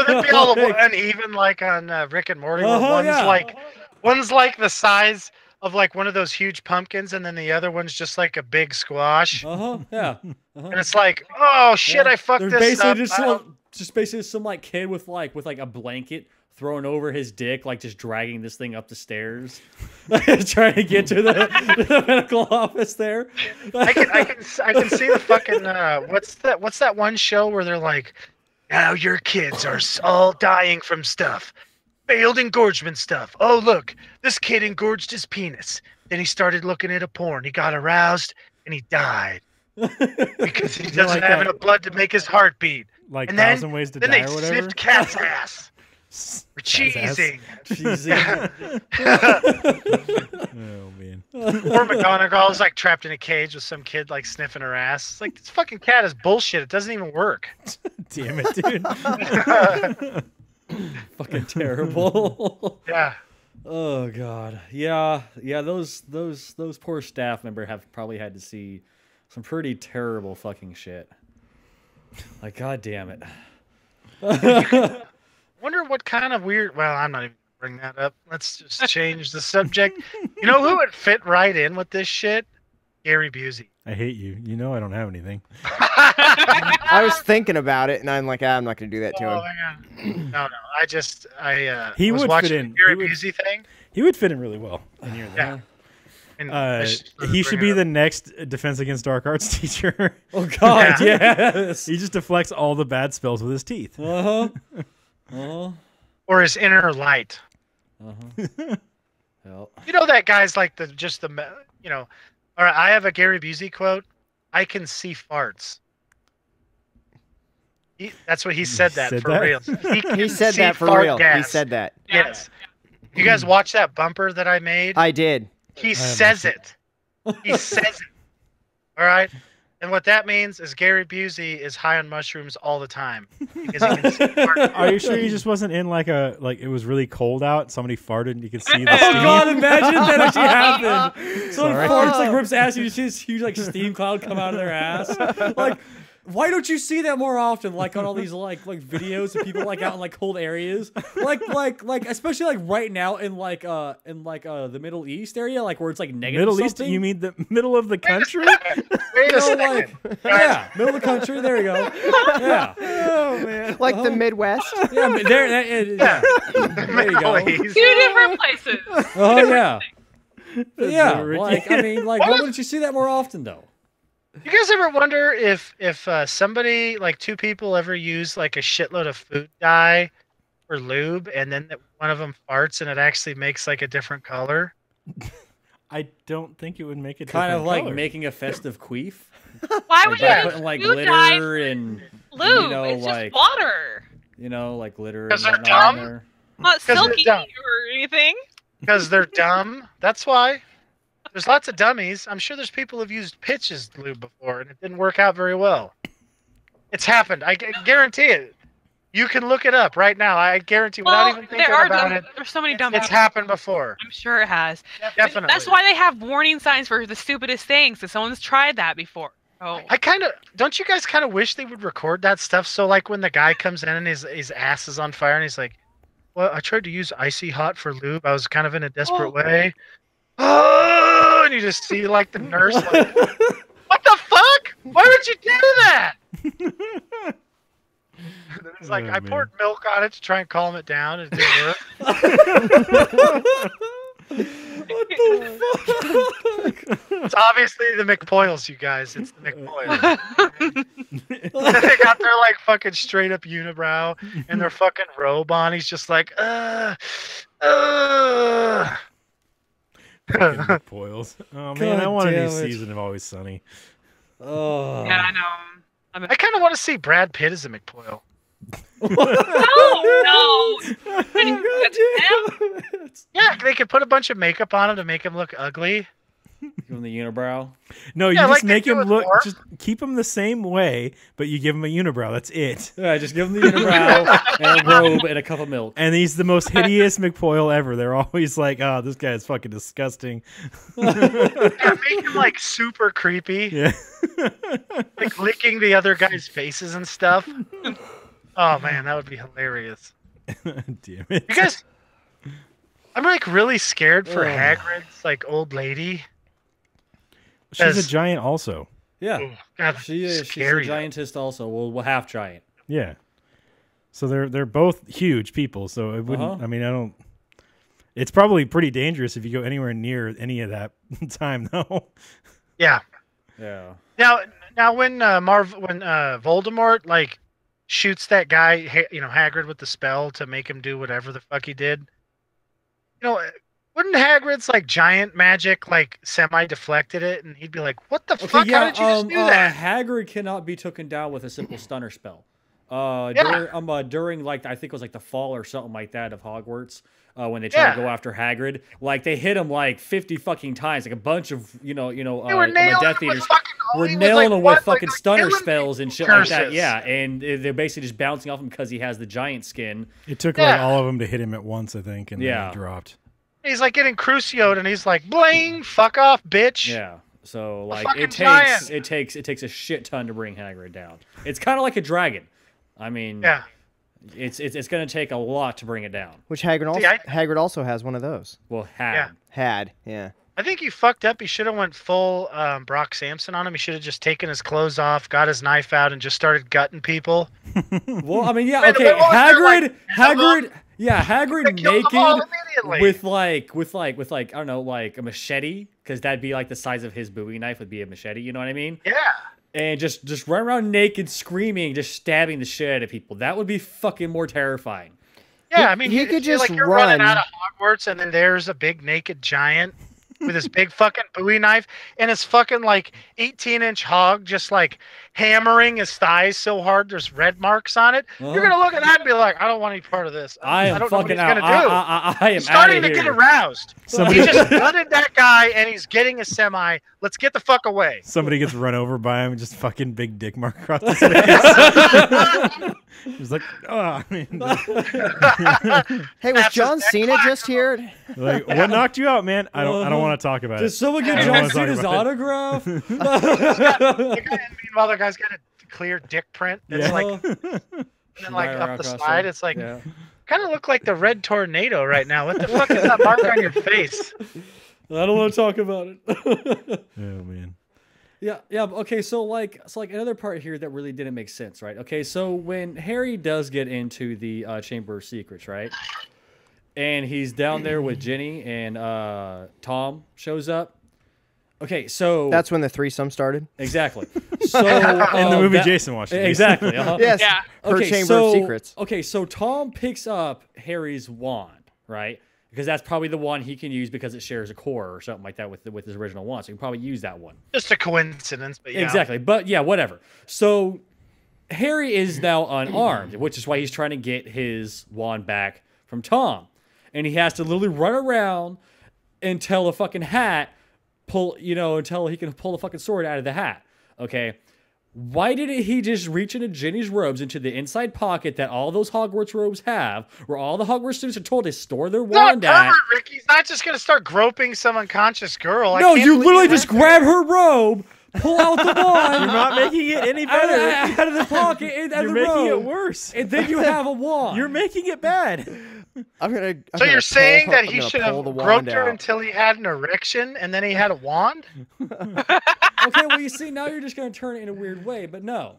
They'd be all uneven on Rick and Morty. Where one's the size of one of those huge pumpkins, and then the other one's just a big squash. Yeah. And it's oh shit, I fucked They're this up. just basically some kid with a blanket thrown over his dick, just dragging this thing up the stairs, trying to get to the medical office there. I can see the fucking what's that one show where they're now your kids are all dying from stuff. Failed engorgement stuff. Oh, look, this kid engorged his penis. Then he started looking at a porn. He got aroused and he died because he doesn't have enough blood to make his heart beat. Like And 1,000 Ways to then Die they or whatever. sniffed cat's ass. Or Cat's ass. cheesing. Oh man. Or McGonagall is trapped in a cage with some kid sniffing her ass. It's this fucking cat is bullshit. It doesn't even work. Damn it, dude. Fucking terrible. Yeah. Oh god. Yeah. Those poor staff member have probably had to see some pretty terrible fucking shit. God damn it. Wonder what kind of weird. Well, I'm not even gonna bring that up. Let's just change the subject. You know who would fit right in with this shit? Gary Busey. I hate you. You know I don't have anything. I was thinking about it, and I'm like, I'm not going to do that to him. Man. No. He was would watching fit in. the Gary He would- Busey thing. He would fit in really well in here. Yeah. And He should be the next Defense Against Dark Arts teacher. Oh god, yes. He just deflects all the bad spells with his teeth. or his inner light. Yep. You know that guy's like you know. All right, I have a Gary Busey quote. I can see farts. That's what he said that said for that? real. He said see that for fart real. He gas. said that. Yes. You guys watch that bumper that I made? I did. He says it. He says it. All right. And what that means is Gary Busey is high on mushrooms all the time because he can see fart. Are you sure he just wasn't in like it was really cold out? Somebody farted and you could see the Oh steam? God! Imagine that actually happened. Someone Sorry. farts, like rips ass, and you see this huge like steam cloud come out of their ass. Like, why don't you see that more often? Like on all these like videos of people like out in like cold areas, like especially like right now in the Middle East area, like where it's like negative. Middle East? something. You mean the middle of the country? Wait a second. Yeah, middle of the country. There you go. Yeah. Oh man. Like the Midwest. Yeah, but there you go. Please. 2 different places. Oh yeah. Yeah, Ricky. like I mean, like why wouldn't you see that more often though? You guys ever wonder if somebody, like 2 people, ever use like a shitload of food dye or lube, and then one of them farts and it actually makes like a different color? I don't think it would make it Kind of like color. making a festive queef. Why Like would by you putting like food dye glitter and lube? you know It's like just water. like glitter and 'Cause they're whatnot in dumb? there. Not 'Cause they're silky dumb. or anything. Because they're dumb. That's why. There's lots of dummies. I'm sure there's people who've used pitches lube before and it didn't work out very well. It's happened. I guarantee it. You can look it up right now. I guarantee, without even thinking about it, There's so many dumb it's people. happened before. I'm sure it has. Definitely. That's why they have warning signs for the stupidest things. Because someone's tried that before. Oh, Don't you guys kind of wish they would record that stuff? So like when the guy comes in and his ass is on fire and he's like, well, I tried to use icy hot for lube. I was kind of in a desperate way. Oh, and you just see like the nurse like, what the fuck? Why would you do that? And then it's like, Oh, I man. poured milk on it to try and calm it down. It didn't work. What the fuck? It's obviously the McPoyles, you guys. It's the McPoyles. They got their like fucking straight up unibrow and their fucking robe on. He's just like, Fucking McPoyles. Oh man, God I want a new damn it. season of Always Sunny. Oh. yeah, I know. I kind of want to see Brad Pitt as a McPoyle. No. Yeah, they could put a bunch of makeup on him to make him look ugly. Give him the unibrow. No, you Yeah, just like they make do him with look. Morph. Just keep him the same way, but you give him a unibrow. That's it. Yeah, just give him the unibrow and a robe and a cup of milk. And he's the most hideous McPoyle ever. They're always like, "Oh, this guy is fucking disgusting." Yeah, make him like super creepy, Yeah. like licking the other guys' faces and stuff. Oh man, that would be hilarious. Damn it. You guys, I'm like really scared for Ugh. Hagrid's like old lady. She's a giant, also. Yeah, Oh, God, she is. She's a scary. giantess also. Well, half giant. Yeah. So they're both huge people. So it wouldn't. Uh-huh. I mean, I don't. It's probably pretty dangerous if you go anywhere near any of that time, though. Yeah. Yeah. Now when Voldemort like shoots that guy, Hagrid with the spell to make him do whatever the fuck he did. Wouldn't Hagrid's like giant magic like semi-deflected it, and he'd be like, "What the fuck? yeah, How did you just do that?" Hagrid cannot be taken down with a simple stunner spell. During like I think it was like the fall or something like that of Hogwarts, when they tried to go after Hagrid, like they hit him like 50 fucking times, like a bunch of They were my nailing Death him with Eaters fucking were he was nailing like, him what? with fucking Like, stunner killing spells and shit like that. curses. Yeah, and they're basically just bouncing off him because he has the giant skin. It took like Yeah. all of them to hit him at once, I think, and then Yeah. he dropped. He's like getting crucioed, and he's like, "Bling, fuck off, bitch." Yeah. So like fucking it giant. takes a shit ton to bring Hagrid down. It's kind of like a dragon. I mean, Yeah. it's gonna take a lot to bring it down. Which Hagrid also has one of those. Well, Yeah. I think he fucked up. He should have went full Brock Samson on him. He should have just taken his clothes off, got his knife out, and just started gutting people. Well, I mean, yeah, Wait, okay. wait, what was there, Hagrid, Hagrid killed them all naked immediately. with like I don't know, like a machete, because that'd be like the size of his Bowie knife would be a machete. You know what I mean? Yeah. And just run around naked, screaming, just stabbing the shit out of people. That would be fucking more terrifying. Yeah, I mean, he could just like you're run. running out of Hogwarts, and then there's a big naked giant with his big fucking Bowie knife and his fucking like 18-inch hog just like hammering his thighs so hard there's red marks on it. You're gonna look at that and be like, I don't want any part of this. I don't am know what fucking he's out. gonna do. I am He's starting outta to get here. aroused. Somebody- He just gutted that guy and he's getting a semi. Let's get the fuck away. Somebody gets run over by him and just fucking big dick mark across his face. He's like, oh, I mean, Hey, was That's John his neck Cena clack. just here? like, what knocked you out, man? I don't want to talk about Did it. someone I get don't John wanna talk Cena's about it. autograph? Meanwhile, the guy's got a clear dick print. It's Yeah. like, and then like Right up the across slide, there. it's like Yeah. kind of look like the red tornado right now. What the fuck is that mark on your face? I don't want to talk about it. Oh man. Yeah. Okay, so like another part here that really didn't make sense, right? Okay, so when Harry does get into the Chamber of Secrets, right? And he's down there with Ginny and Tom shows up. Okay, so That's when the threesome started. exactly. So In the movie Jason watched it. Exactly. Uh-huh. Yes. Yeah. Her Okay, Chamber so, of Secrets. Okay, so Tom picks up Harry's wand, right? Because that's probably the one he can use because it shares a core or something like that with his original wand. So he can probably use that one. Just a coincidence, but yeah. Exactly. But yeah, whatever. So Harry is now unarmed, which is why he's trying to get his wand back from Tom. And he has to literally run around until a fucking hat until he can pull the fucking sword out of the hat. Okay. Why didn't he just reach into Ginny's robes, into the inside pocket that all those Hogwarts robes have, where all the Hogwarts students are told to store their He's not wand a at? pervert, Rick. He's not just gonna start groping some unconscious girl. I No, can't you believe literally he just went grab her robe, pull out the You're wand not making it any out better. of the pocket, out You're of the making robe, it worse. and then you have a wand. You're making it bad. So you're saying that he I'm should gonna have pull the groped wand her out. until he had an erection and then he had a wand? Okay, well, you see, now you're just going to turn it in a weird way, but no.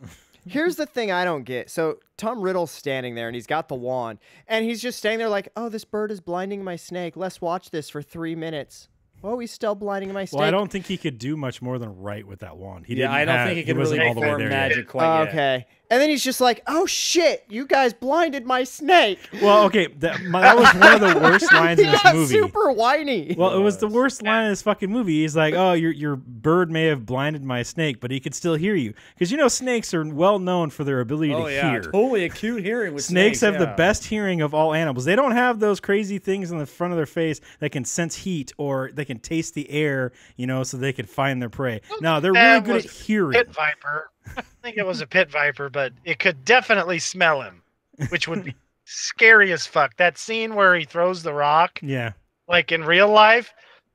Here's the thing I don't get. So Tom Riddle's standing there and he's got the wand and he's just standing there like, oh, this bird is blinding my snake. Let's watch this for 3 minutes. Oh, he's still blinding my snake. Well, I don't think he could do much more than write with that wand. I don't think he can wasn't really all the way perform there yet. magic quite yet. Okay. And then he's just like, oh, shit, you guys blinded my snake. Well, okay, that was one of the worst lines in He this got movie. super whiny. Well, it was the worst line in this fucking movie. He's like, "Oh, your bird may have blinded my snake, but he could still hear you." Because snakes are well known for their ability Oh, to yeah, hear. totally acute hearing with Snakes have the yeah. best hearing of all animals. They don't have those crazy things in the front of their face that can sense heat or they can taste the air, so they could find their prey. No, they're really That good was at hearing. Pit viper. I think it was a pit viper, but it could definitely smell him, which would be scary as fuck. That scene where he throws the rock, Yeah. like in real life.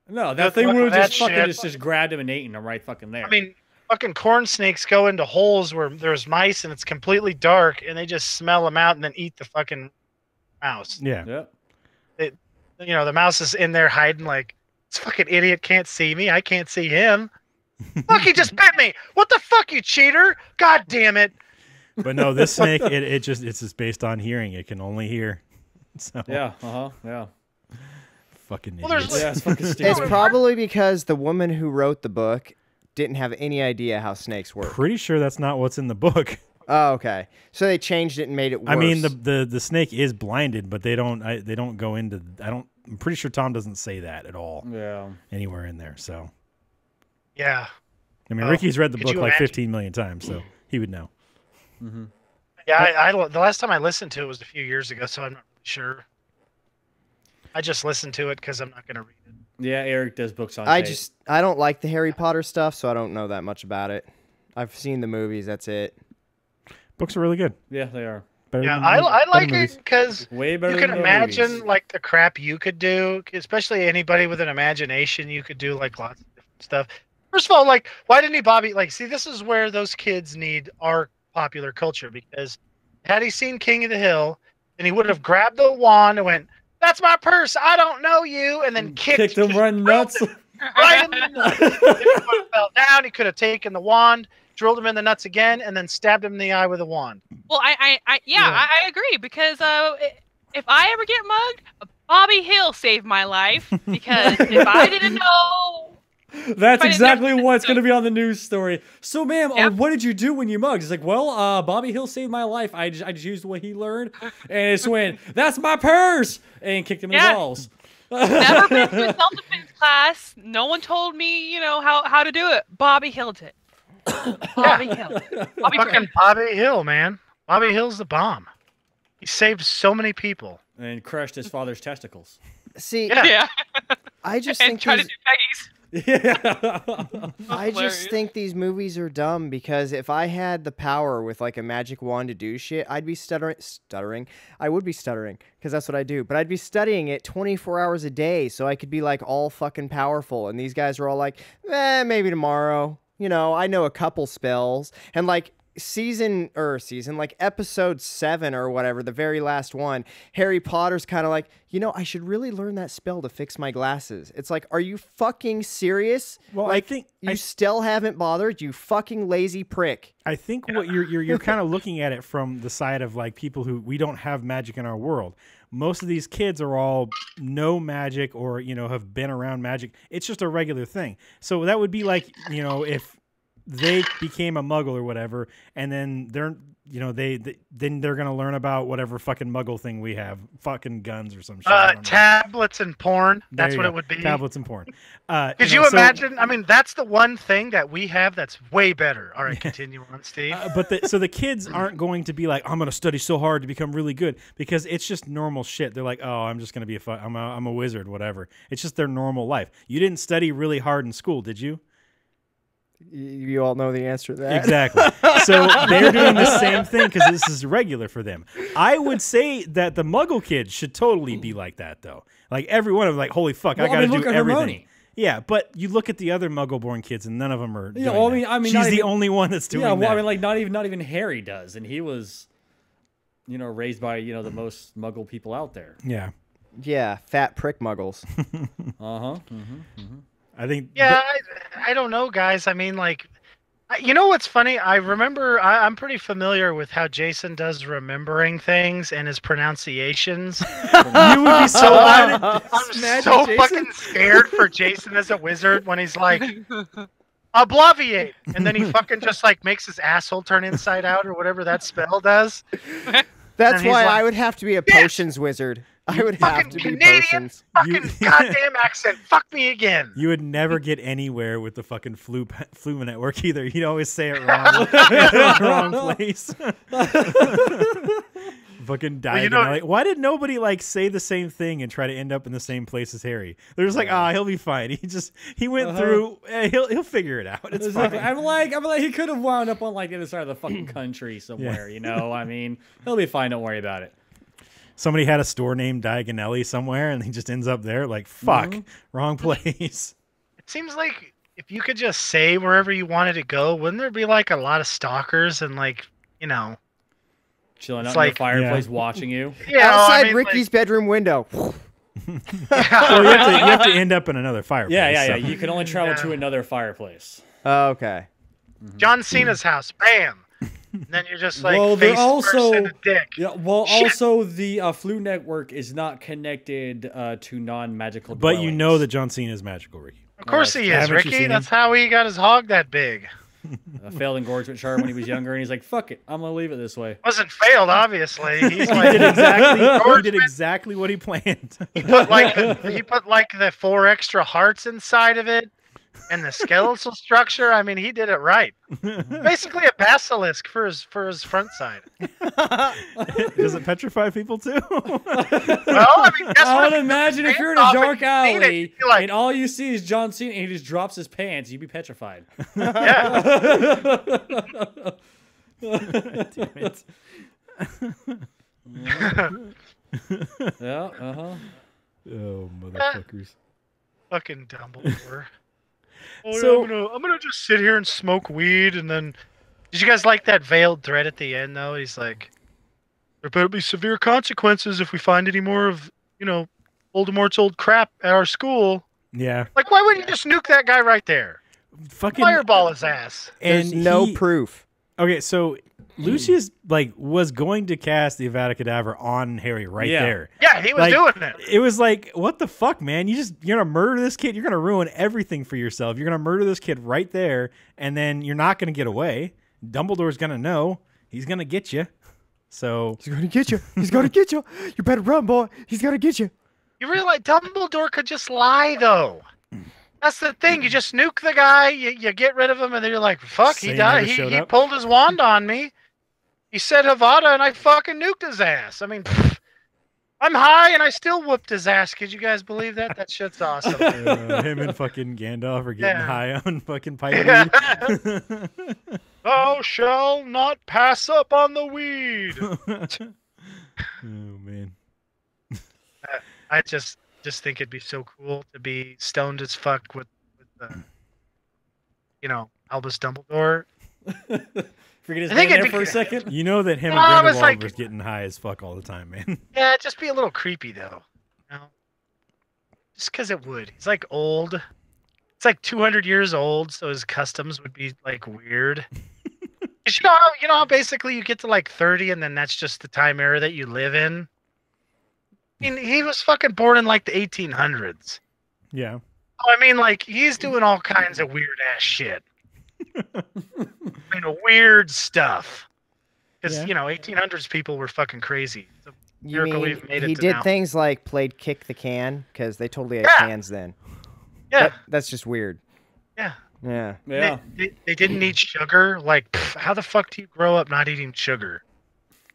No, that Good thing luck would with have that just fucking shit. just grabbed him and ate him right fucking there. I mean, fucking corn snakes go into holes where there's mice and it's completely dark, and they just smell them out and then eat the fucking mouse. Yeah. yeah. The mouse is in there hiding like, this fucking idiot can't see me. I can't see him. Look, he just bit me. What the fuck, you cheater? God damn it. But no, this snake, it's just based on hearing. It can only hear. So Yeah, yeah. fucking Well, there's idiots. Yeah, it's fucking It's stupid. probably because the woman who wrote the book didn't have any idea how snakes work. Pretty sure that's not what's in the book. Oh, okay. So they changed it and made it worse. I mean, the snake is blinded, but they don't go into. I'm pretty sure Tom doesn't say that at all Yeah. anywhere in there. So Yeah. I mean, Oh, Ricky's read the could book you like imagine? 15 million times, so he would know. Yeah, the last time I listened to it was a few years ago, so I'm not really sure. I just listened to it because I'm not going to read it. Yeah, Eric does books on I tape. don't like the Harry Potter stuff, so I don't know that much about it. I've seen the movies. That's it. Books are really good. Yeah, they are. Better Yeah, than- I better like movies. it because Way better you can than the imagine movies. like the crap you could do, especially anybody with an imagination. You could do like lots of different stuff. First of all, like, why didn't he Bobby? Like, see, this is where those kids need our popular culture, because had he seen King of the Hill, then he would have grabbed the wand and went, "That's my purse. I don't know you," and then kicked him right nuts. right in the nuts. Then he would have fell down. He could have taken the wand, drilled him in the nuts again, and then stabbed him in the eye with a wand. Well, I agree because if I ever get mugged, Bobby Hill saved my life because if I didn't know That's exactly what's going to be on the news story. So, ma'am, what did you do when you mugged? It's like, well, Bobby Hill saved my life. I just used what he learned. And it's when, that's my purse! And kicked him in the balls. Never been to a self-defense class. No one told me, you know, how to do it. Bobby Hill did. Bobby Hill. Fucking Bobby Hill, man. Bobby Hill's the bomb. He saved so many people. And crushed his father's testicles. See, Yeah. I just And think try to these, do peggies. Yeah. I just think these movies are dumb because if I had the power with like a magic wand to do shit, I'd be stuttering. I would be stuttering because that's what I do. But I'd be studying it 24 hours a day so I could be like all fucking powerful. And these guys are all like, maybe tomorrow. You know, I know a couple spells. And like like episode 7 or whatever, the very last one, Harry Potter's kind of like, you know, I should really learn that spell to fix my glasses. It's like, are you fucking serious? Well, like, I think you still haven't bothered, you fucking lazy prick. I think what you're kind of looking at it from the side of like people who we don't have magic in our world. Most of these kids are all know magic or, you know, have been around magic. It's just a regular thing. So that would be like, you know, if they became a muggle or whatever, and then they're, you know, then they're gonna learn about whatever fucking muggle thing we have, fucking guns or some shit. Tablets and porn. That's what it would be. Tablets and porn. Could you imagine? I mean, that's the one thing that we have that's way better. All right, continue on, Steve. So the kids aren't going to be like, I'm gonna study so hard to become really good, because it's just normal shit. They're like, oh, I'm just gonna be I'm a wizard, whatever. It's just their normal life. You didn't study really hard in school, did you? You all know the answer to that. Exactly. So they're doing the same thing because this is regular for them. I would say that the Muggle kids should totally be like that, though. Like every one of them, like, holy fuck, I got to do everything. Hermione. Yeah, but you look at the other Muggle-born kids, and none of them are. Doing that. I mean, she's the only one that's doing that. Yeah, well, I mean, like not even Harry does, and he was, you know, raised by the most Muggle people out there. Yeah. Yeah, fat prick Muggles. I think. Yeah, I don't know, guys. I mean, like, you know what's funny? I remember I'm pretty familiar with how Jason does remembering things and his pronunciations. You would be so I'm so fucking scared for Jason as a wizard when he's like, "Oblaviate," and then he fucking just like makes his asshole turn inside out or whatever that spell does. That's why I would have to be a potions wizard. I would have to be potions. Fucking goddamn accent. Fuck me again. You would never get anywhere with the fucking Flume Network either. You'd always say it wrong. In the wrong place. Fucking diagonally. Why did nobody like say the same thing and try to end up in the same place as Harry? They're just like, he'll be fine. He went through. He'll figure it out. It's fine. I'm like he could have wound up on like the other side of the fucking country somewhere. You know, I mean, he'll be fine. Don't worry about it. Somebody had a store named Diagonelli somewhere, and he just ends up there. Like, fuck, wrong place. It seems like if you could just say wherever you wanted to go, wouldn't there be like a lot of stalkers and like, you know, chilling out in the fireplace watching you? Yeah, outside Ricky's bedroom window. Well, you have to end up in another fireplace. Yeah. You can only travel to another fireplace. Oh, okay. John Cena's house. Bam. And then you're just like, face first in the dick. Yeah, well, also the Flume Network is not connected to non-magical dwellings. But you know that John Cena is magical, Ricky. Of course he is, Ricky. That's how he got his hog that big. Failed engorgement chart when he was younger, and he's like, fuck it, I'm going to leave it this way. Wasn't failed, obviously. He's like, he did exactly what he planned. He put like the 4 extra hearts inside of it. And the skeletal structure, I mean, he did it right. Basically a basilisk for his front side. Does it petrify people too? Well, I mean, I would imagine if you're in a dark alley and all you see is John Cena and he just drops his pants, you'd be petrified. Yeah. Damn it. Yeah, Oh, motherfuckers. Fucking Dumbledore. So I'm gonna just sit here and smoke weed, and then. Did you guys like that veiled threat at the end though? He's like, "There better be severe consequences if we find any more of Voldemort's old crap at our school." Yeah. Like, why wouldn't you just nuke that guy right there? Fucking fireball his ass. There's no proof. Okay, so Lucius was going to cast the Avada Kedavra on Harry there. Yeah, he was doing it. It was like, what the fuck, man? You're gonna murder this kid. You're gonna ruin everything for yourself. You're gonna murder this kid right there, and then you're not gonna get away. Dumbledore's gonna know. He's gonna get you. So he's gonna get you. He's gonna get you. You better run, boy. He's gonna get you. You realize Dumbledore could just lie, though. That's the thing. You just nuke the guy. You get rid of him, and then you're like, fuck, he died. He pulled his wand on me. He said Havada, and I fucking nuked his ass. I mean, I'm high, and I still whooped his ass. Could you guys believe that? That shit's awesome. Him and fucking Gandalf are getting high on fucking pipe weed. Thou shall not pass up on the weed. Oh, man. I just think it'd be so cool to be stoned as fuck with Albus Dumbledore. Forget his name there for a second. You know that him and Grindelwald was getting high as fuck all the time, man. Yeah, it'd just be a little creepy, though. You know? Just because it would. He's, old. It's 200 years old, so his customs would be, weird. You know how basically you get to, 30, and then that's just the time era that you live in? I mean, he was fucking born in, the 1800s. Yeah. I mean, he's doing all kinds of weird-ass shit. Weird stuff. Because, 1800s people were fucking crazy. It's a miracle we've made it he to did now. things like played kick the can, because they totally had cans then. Yeah. That's just weird. Yeah. Yeah. Yeah. They didn't eat sugar. How the fuck do you grow up not eating sugar?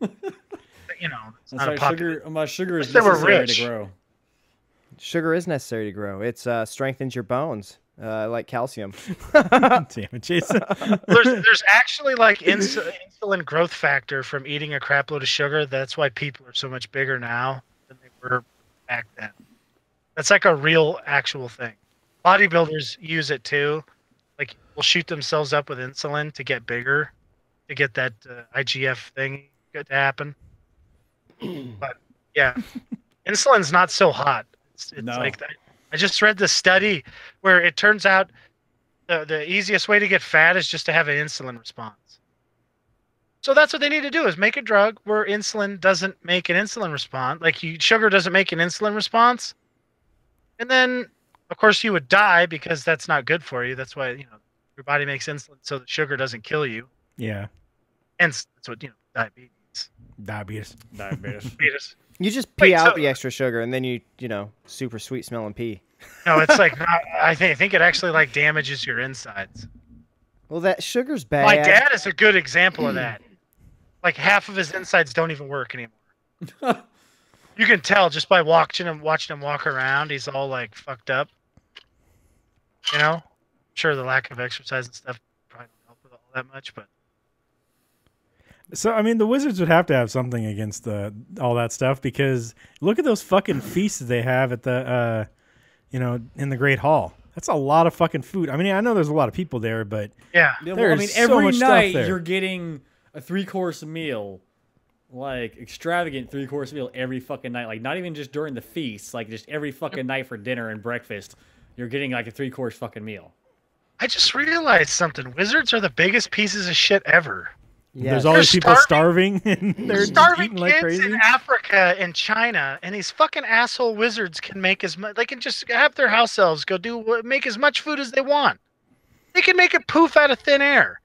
It's not a popular. Sugar is they were necessary rich. to grow. Sugar is necessary to grow. It strengthens your bones, like calcium. Damn it, Jason. There's actually insulin growth factor from eating a crap load of sugar. That's why people are so much bigger now than they were back then. That's a real actual thing. Bodybuilders use it too. Will shoot themselves up with insulin to get bigger, to get that IGF thing to happen. But yeah, insulin's not so hot. It's like that. I just read this study where it turns out the easiest way to get fat is just to have an insulin response. So that's what they need to do, is make a drug where insulin doesn't make an insulin response. Sugar doesn't make an insulin response. And then, of course, you would die because that's not good for you. That's why, your body makes insulin so that sugar doesn't kill you. Yeah. And that's what, diabetes. Diabetes. You just pee out the extra sugar, and then you super sweet smelling pee. No, it's I think it actually damages your insides. Well, that sugar's bad. My dad is a good example of that. Half of his insides don't even work anymore. You can tell just by watching him walk around. He's all fucked up. Sure, the lack of exercise and stuff probably don't help with all that much, but. So, I mean, the Wizards would have to have something against all that stuff, because look at those fucking feasts they have at the, in the Great Hall. That's a lot of fucking food. I mean, I know there's a lot of people there, but yeah. Every night you're getting a 3-course meal, extravagant 3-course meal every fucking night. Not even just during the feast, just every fucking night for dinner and breakfast, you're getting a 3-course fucking meal. I just realized something. Wizards are the biggest pieces of shit ever. Yeah. There's always people starving and they're starving eating like kids crazy. in Africa and China, and these fucking asshole wizards can make as much. They can just have their house elves make as much food as they want. They can make it poof out of thin air,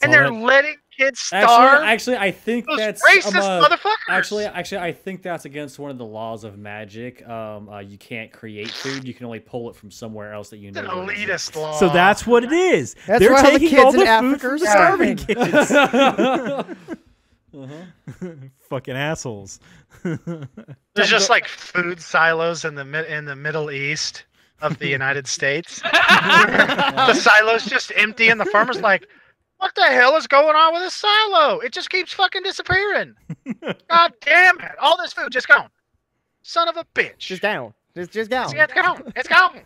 and they're letting kids starve. Actually, I think Those that's racist motherfuckers. Actually, I think that's against one of the laws of magic. You can't create food; you can only pull it from somewhere else that you know. It's an elitist law. So that's what it is. That's they're why all the taking kids all in the Africa food are from starving. kids. Fucking assholes. There's just food silos in the Middle East of the United States. The silo's just empty, and the farmer's like, what the hell is going on with this silo? It just keeps fucking disappearing. God damn it. All this food just gone. Son of a bitch. Just down. Just down. Yeah, it's gone. It's gone.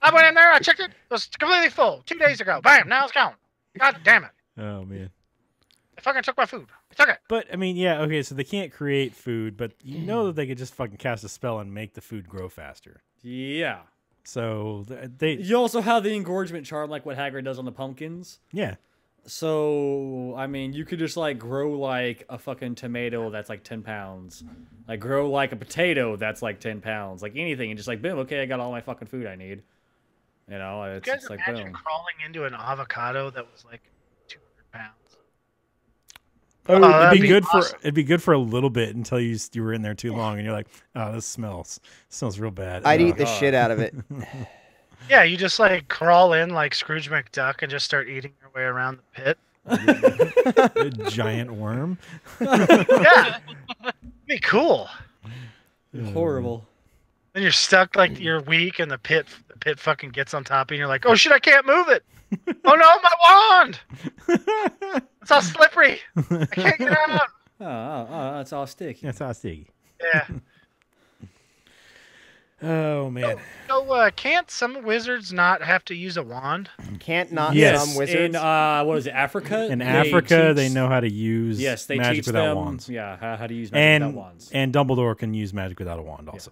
I went in there, I checked it. It was completely full 2 days ago. Bam, now it's gone. God damn it. Oh, man. They fucking took my food. They took it. But, I mean, yeah, okay, so they can't create food, but you know that they could just fucking cast a spell and make the food grow faster. Yeah. So, You also have the engorgement charm, like what Hagrid does on the pumpkins. Yeah. So, I mean, you could just, like, grow, like, a fucking tomato that's, like, 10 pounds. Like, grow, like, a potato that's, like, 10 pounds. Like, anything. And just, like, boom, okay, I got all my fucking food I need. You know, You it's guys just like, imagine boom. crawling into an avocado that was, like, 200 pounds? Oh, it'd be good awesome. it'd be good for a little bit until you were in there too long and you're like, oh, this smells real bad. I'd eat God. the shit out of it. Yeah, you just, like, crawl in like Scrooge McDuck and just start eating your way around the pit. A giant worm. Yeah. It'd be cool. Horrible. Then you're stuck, like, you're weak, and the pit fucking gets on top of you, and you're like, oh shit, I can't move it. Oh no, my wand! It's all slippery. I can't get out. Oh, it's all sticky. That's how sticky. Yeah. Oh man. So, can't some wizards not have to use a wand? Can't not Yes. some wizards. In, what is it, Africa? In Africa, they teach- know how to use Yes, they magic teach without them, wands. yeah, how to use magic without wands. And Dumbledore can use magic without a wand also.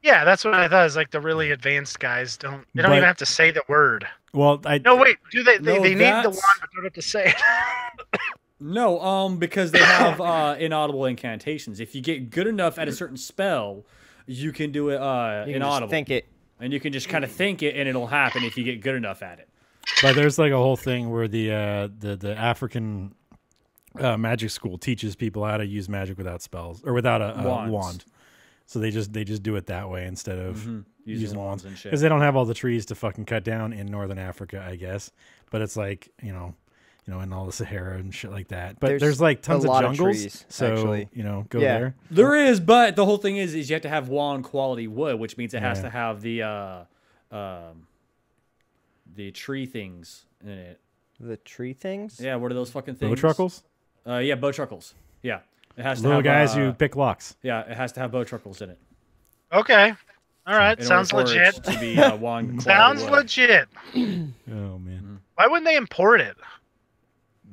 Yeah, that's what I thought. Is like the really advanced guys don't even have to say the word. Well, No, wait. Do they? No, they need the that's- wand, but don't have to say it. No, because they have inaudible incantations. If you get good enough at a certain spell, you can do it you can inaudible. just think it. And you can just kind of think it, and it'll happen if you get good enough at it. But there's like a whole thing where the African magic school teaches people how to use magic without spells or without a Wands. wand. So they just do it that way instead of Using wands and shit. because they don't have all the trees to fucking cut down in northern Africa, I guess. But it's like you know, in all the Sahara and shit like that. But there's like tons a of lot jungles, trees, so actually. go Yeah. there. There is, but the whole thing is you have to have wand quality wood, which means it has to have the tree things in it. The tree things? Yeah, what are those fucking things? Bowtruckles, Yeah, bowtruckles. Yeah, it has to little have guys who pick locks. Yeah, it has to have bowtruckles in it. Okay. All right. in Sounds order for it legit. to be wand quality Sounds wood. legit. Oh man, Why wouldn't they import it?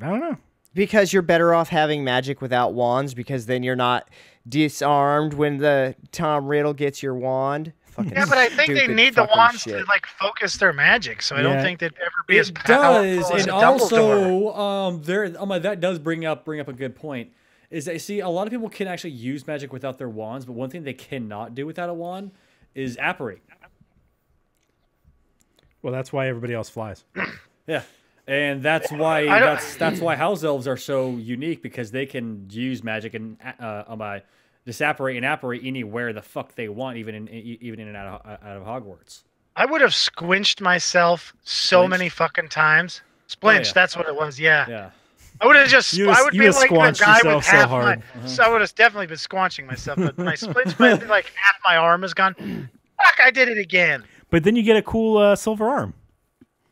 I don't know. Because you're better off having magic without wands, because then you're not disarmed when the Tom Riddle gets your wand. Fucking Yeah, but I think they stupid need the fucking wands shit. to like focus their magic, so I don't Yeah. think they'd ever be as It powerful does, as and a Dumbledore. also, that does bring up a good point. Is that see, a lot of people can actually use magic without their wands, but one thing they cannot do without a wand is apparate. Well, that's why everybody else flies. Yeah, and that's why that's why house elves are so unique, because they can use magic and disapparate and apparate anywhere the fuck they want, even in and out of Hogwarts. I would have squinched myself so Squinched? many fucking times. Splinched, yeah. that's what it was. Yeah. Yeah. I would have just. You I just- would you be just like the squanched guy yourself with so half hard. my. So I would have definitely been squanching myself, but my splinch might be like half my arm is gone. Fuck! I did it again. But then you get a cool silver arm.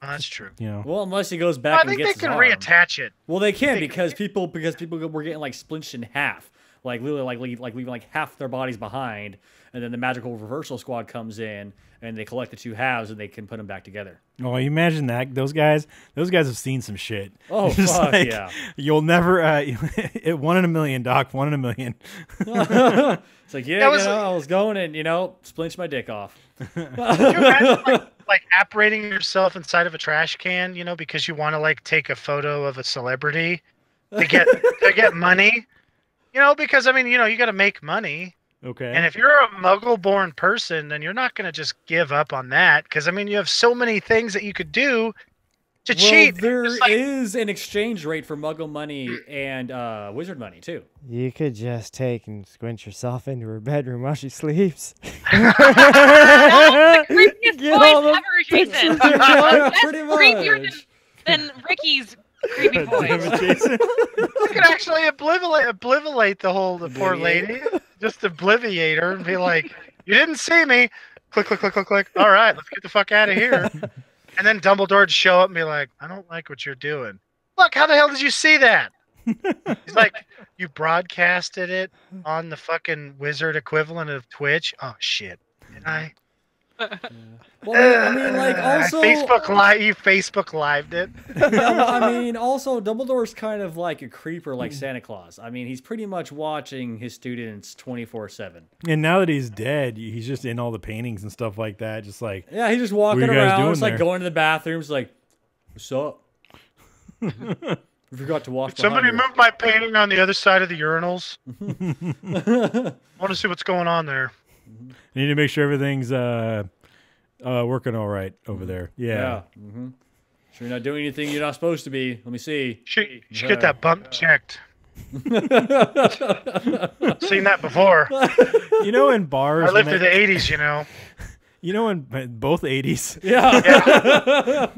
Oh, that's true. You know. Well, unless he goes I back and think gets they his can arm. reattach it. Well, they can because people were getting like splinched in half, like literally like leaving like half their bodies behind, and then the magical reversal squad comes in and they collect the two halves and they can put them back together. Oh, you imagine that those guys have seen some shit. Oh, Just fuck, like, yeah. You'll never. It 1 in a million, Doc. 1 in a million. It's like, yeah, was- I was going and splinched my dick off. Can you imagine like apparating yourself inside of a trash can, because you want to like take a photo of a celebrity to get money, because I mean, you got to make money. Okay. And if you're a muggle-born person, then you're not going to just give up on that, because I mean, you have so many things that you could do to cheat. There It's like- is an exchange rate for Muggle money and wizard money too. You could just take and squinch yourself into her bedroom while she sleeps. The creepiest Get voice all the ever, Jason. Yeah, That's pretty creepier much. than Ricky's creepy voice. You could actually oblivate the poor lady. Just obliviate her and be like, "You didn't see me." Click, click, click, click, click. All right, let's get the fuck out of here. And then Dumbledore would show up and be like, "I don't like what you're doing." Look, how the hell did you see that? He's like, "You broadcasted it on the fucking wizard equivalent of Twitch." Oh shit! Did I? Well, I mean, like also Facebook Live. You Facebook Lived it. I mean, also Dumbledore's kind of like a creeper, like Santa Claus. I mean, he's pretty much watching his students 24/7. And now that he's dead, he's just in all the paintings and stuff like that. Just like, Yeah, he's just walking What are you guys around, doing it's like there? going to the bathrooms, like, "What's up?" We forgot to wash. Somebody move my painting on the other side of the urinals. I want to see what's going on there. You need to make sure everything's working all right over there. Yeah. Mm-hmm. Sure, you're not doing anything you're not supposed to be. Let me see. You should get that bump checked. Seen that before. You know, in bars. I lived through the 80s, you know. You know, in both 80s. Yeah.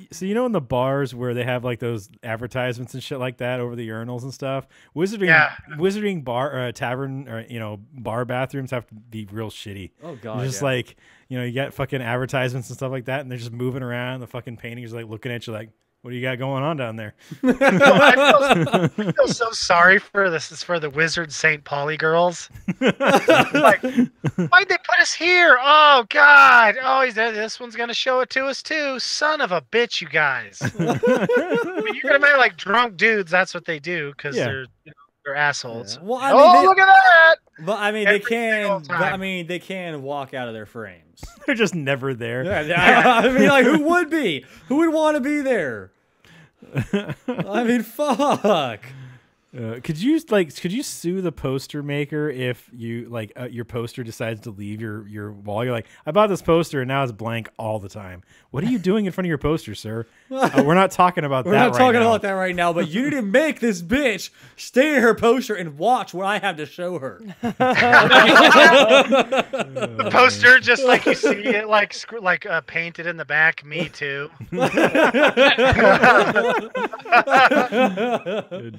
So you know, in the bars where they have like those advertisements and shit like that over the urinals and stuff, wizarding bar tavern or bar bathrooms have to be real shitty. Oh god. Just like you get fucking advertisements and stuff like that, and they're just moving around. The fucking paintings like looking at you like, what do you got going on down there? I feel so sorry for this. It's for the Wizard St. Pauli girls. Like, why'd they put us here? Oh, God. Oh, this one's going to show it to us, too. Son of a bitch, you guys. I mean, you're going to make like drunk dudes. That's what they do because they're assholes. Yeah. Well, I mean, look at that. But I mean, they can. But, I mean, they can walk out of their frames. They're just never there. Yeah, I mean, like, who would be? Who would want to be there? I mean, fuck. Could you sue the poster maker if you your poster decides to leave your wall? You're like, I bought this poster and now it's blank all the time. What are you doing in front of your poster, sir? We're not talking about that. We're not talking about that right now. But you need to make this bitch stay in her poster and watch what I have to show her. The poster, just like you see it, like painted in the back. Me too. God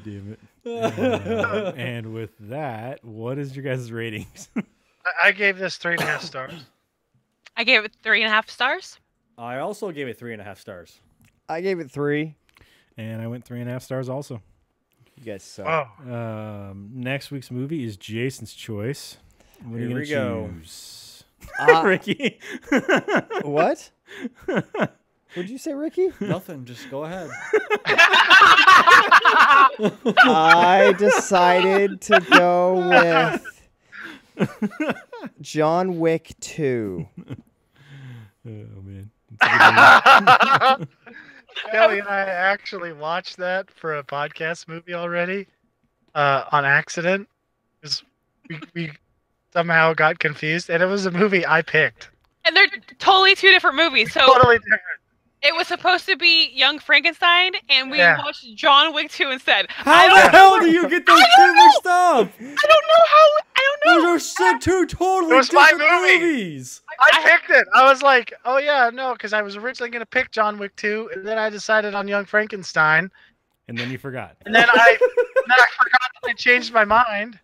damn it. And with that, what is your guys' ratings? I gave this 3.5 stars. I gave it 3.5 stars. I also gave it 3.5 stars. I gave it 3. And I went 3.5 stars also. You guys suck. Oh. Next week's movie is Jason's Choice. What are you Here gonna we go. choose? Ricky. What? What'd you say, Ricky? Nothing. Just go ahead. I decided to go with John Wick 2. Oh man. Kelly and I actually watched that for a podcast movie already on accident. We somehow got confused, and it was a movie I picked. And they're totally two different movies. So Totally different. it was supposed to be Young Frankenstein, and we watched John Wick 2 instead. How the hell do you get those two mixed up? I don't know how. I don't know. Those are two totally It was my different movie. movies. I picked it. I was like, oh yeah, no, because I was originally going to pick John Wick 2, and then I decided on Young Frankenstein, And then you forgot. and then I forgot that I changed my mind.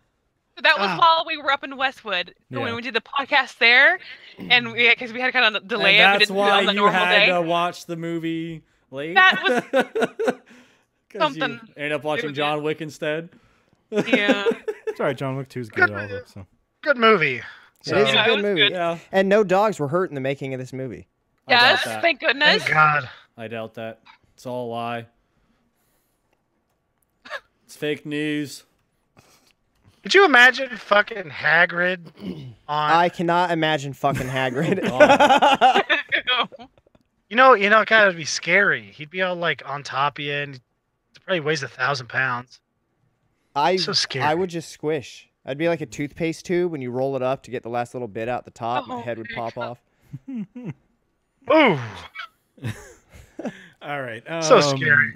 That was while we were up in Westwood when we did the podcast there, and because we had kind of delay And it. that's We didn't do it why on the you normal had day. to watch the movie late. That was something. something. You ended up watching John Wick instead. Yeah. It's all right. John Wick 2 is good also. So. Good movie. It is a Yeah, it good was movie. good. Yeah. And no dogs were hurt in the making of this movie. Yes, that. thank goodness. Thank God. I doubt that. It's all a lie. It's fake news. Could you imagine fucking Hagrid on? I cannot imagine fucking Hagrid. You know, it kind of be scary. He'd be all like on top of you, and he probably weighs 1,000 pounds. So scary. I would just squish. I'd be like a toothpaste tube when you roll it up to get the last little bit out the top. My head would pop off. Ooh, All right. so scary.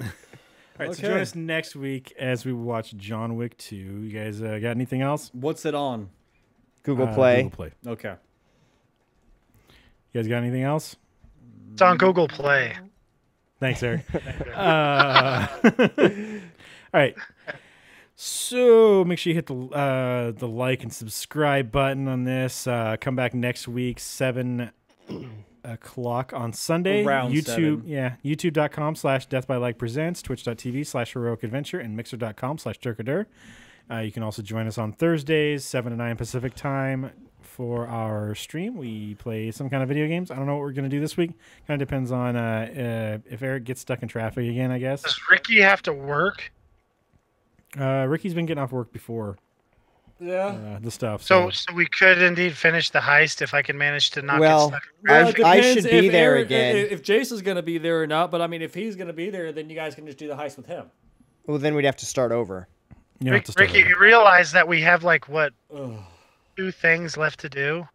All right, so join us next week as we watch John Wick 2. You guys got anything else? What's it on? Google Play. Google Play. Okay. You guys got anything else? It's on Google Play. Thanks, Eric. All right. So make sure you hit the like and subscribe button on this. Come back next week, 7 o'clock on Sunday. Around YouTube, 7. yeah, youtube.com/deathbylikepresents, twitch.tv/heroicadventure, and mixer.com/turkadur. You can also join us on Thursdays, 7 to 9 Pacific time for our stream. We play some kind of video games. I don't know what we're going to do this week. Kind of depends on if Eric gets stuck in traffic again, I guess. Does Ricky have to work? Ricky's been getting off work before. the stuff. So we could indeed finish the heist if I can manage to not Well, get stuck. I should be if there Eric- again. If Jason's gonna be there or not, but I mean, if he's gonna be there, then you guys can just do the heist with him. Well, then we'd have to start over. Ricky, you realize that we have like what 2 things left to do,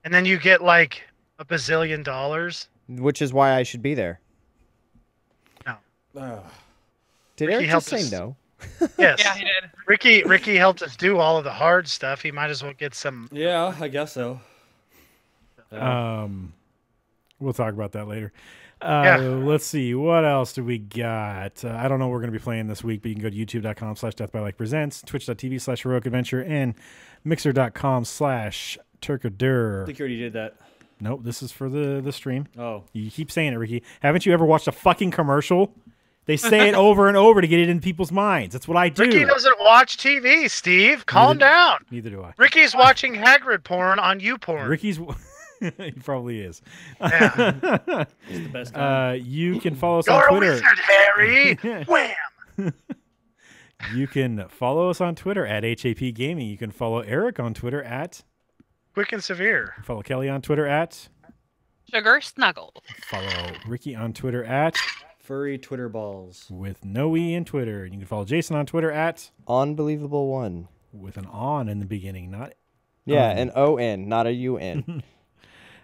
and then you get like $1 bazillion. Which is why I should be there. No. Did Ricky Eric just helped say us. no? Yes. Yeah, he did. Ricky helped us do all of the hard stuff. He might as well get some. Yeah, I guess so. We'll talk about that later. Yeah. Let's see. What else do we got? I don't know what we're going to be playing this week, but you can go to youtube.com/deathbylikepresents, twitch.tv/heroicadventure, and mixer.com/turkadur. I think you already did that. Nope, this is for the stream. Oh. You keep saying it, Ricky. Haven't you ever watched a fucking commercial? They say it over and over to get it in people's minds. That's what I do. Ricky doesn't watch TV, Steve. Calm down. Neither do I. Ricky's watching Hagrid porn on YouPorn. Ricky's... he probably is. Yeah. He's the best guy. You can follow us You're on a Twitter. wizard, Harry. Wham! You can follow us on Twitter at HAP Gaming. You can follow Eric on Twitter at... Quick and severe. Follow Kelly on Twitter at... Sugar Snuggle. Follow Ricky on Twitter at... Furry Twitter balls. With no E in Twitter. And you can follow Jason on Twitter at... Unbelievable one. With an on in the beginning, not... Yeah, an O-N, not a U-N.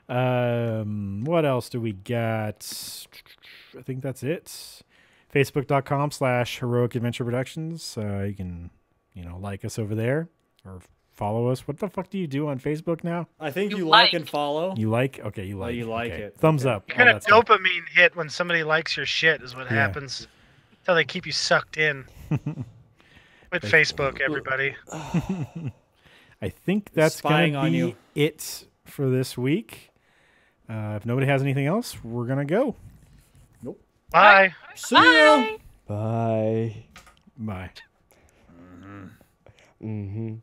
What else do we got? I think that's it. Facebook.com/Heroic Adventure Productions. You can, like us over there or follow us. What the fuck do you do on Facebook now? I think You you like like. and follow. You like? Okay, you like. you like Okay. it. Thumbs Okay. up. You all get a that stuff. dopamine hit when somebody likes your shit is what happens. That's how they keep you sucked in. With Facebook, everybody. I think that's Spying going on to you. be it for this week. If nobody has anything else, we're going to go. Bye. See ya. Bye. Bye. Mm-hmm.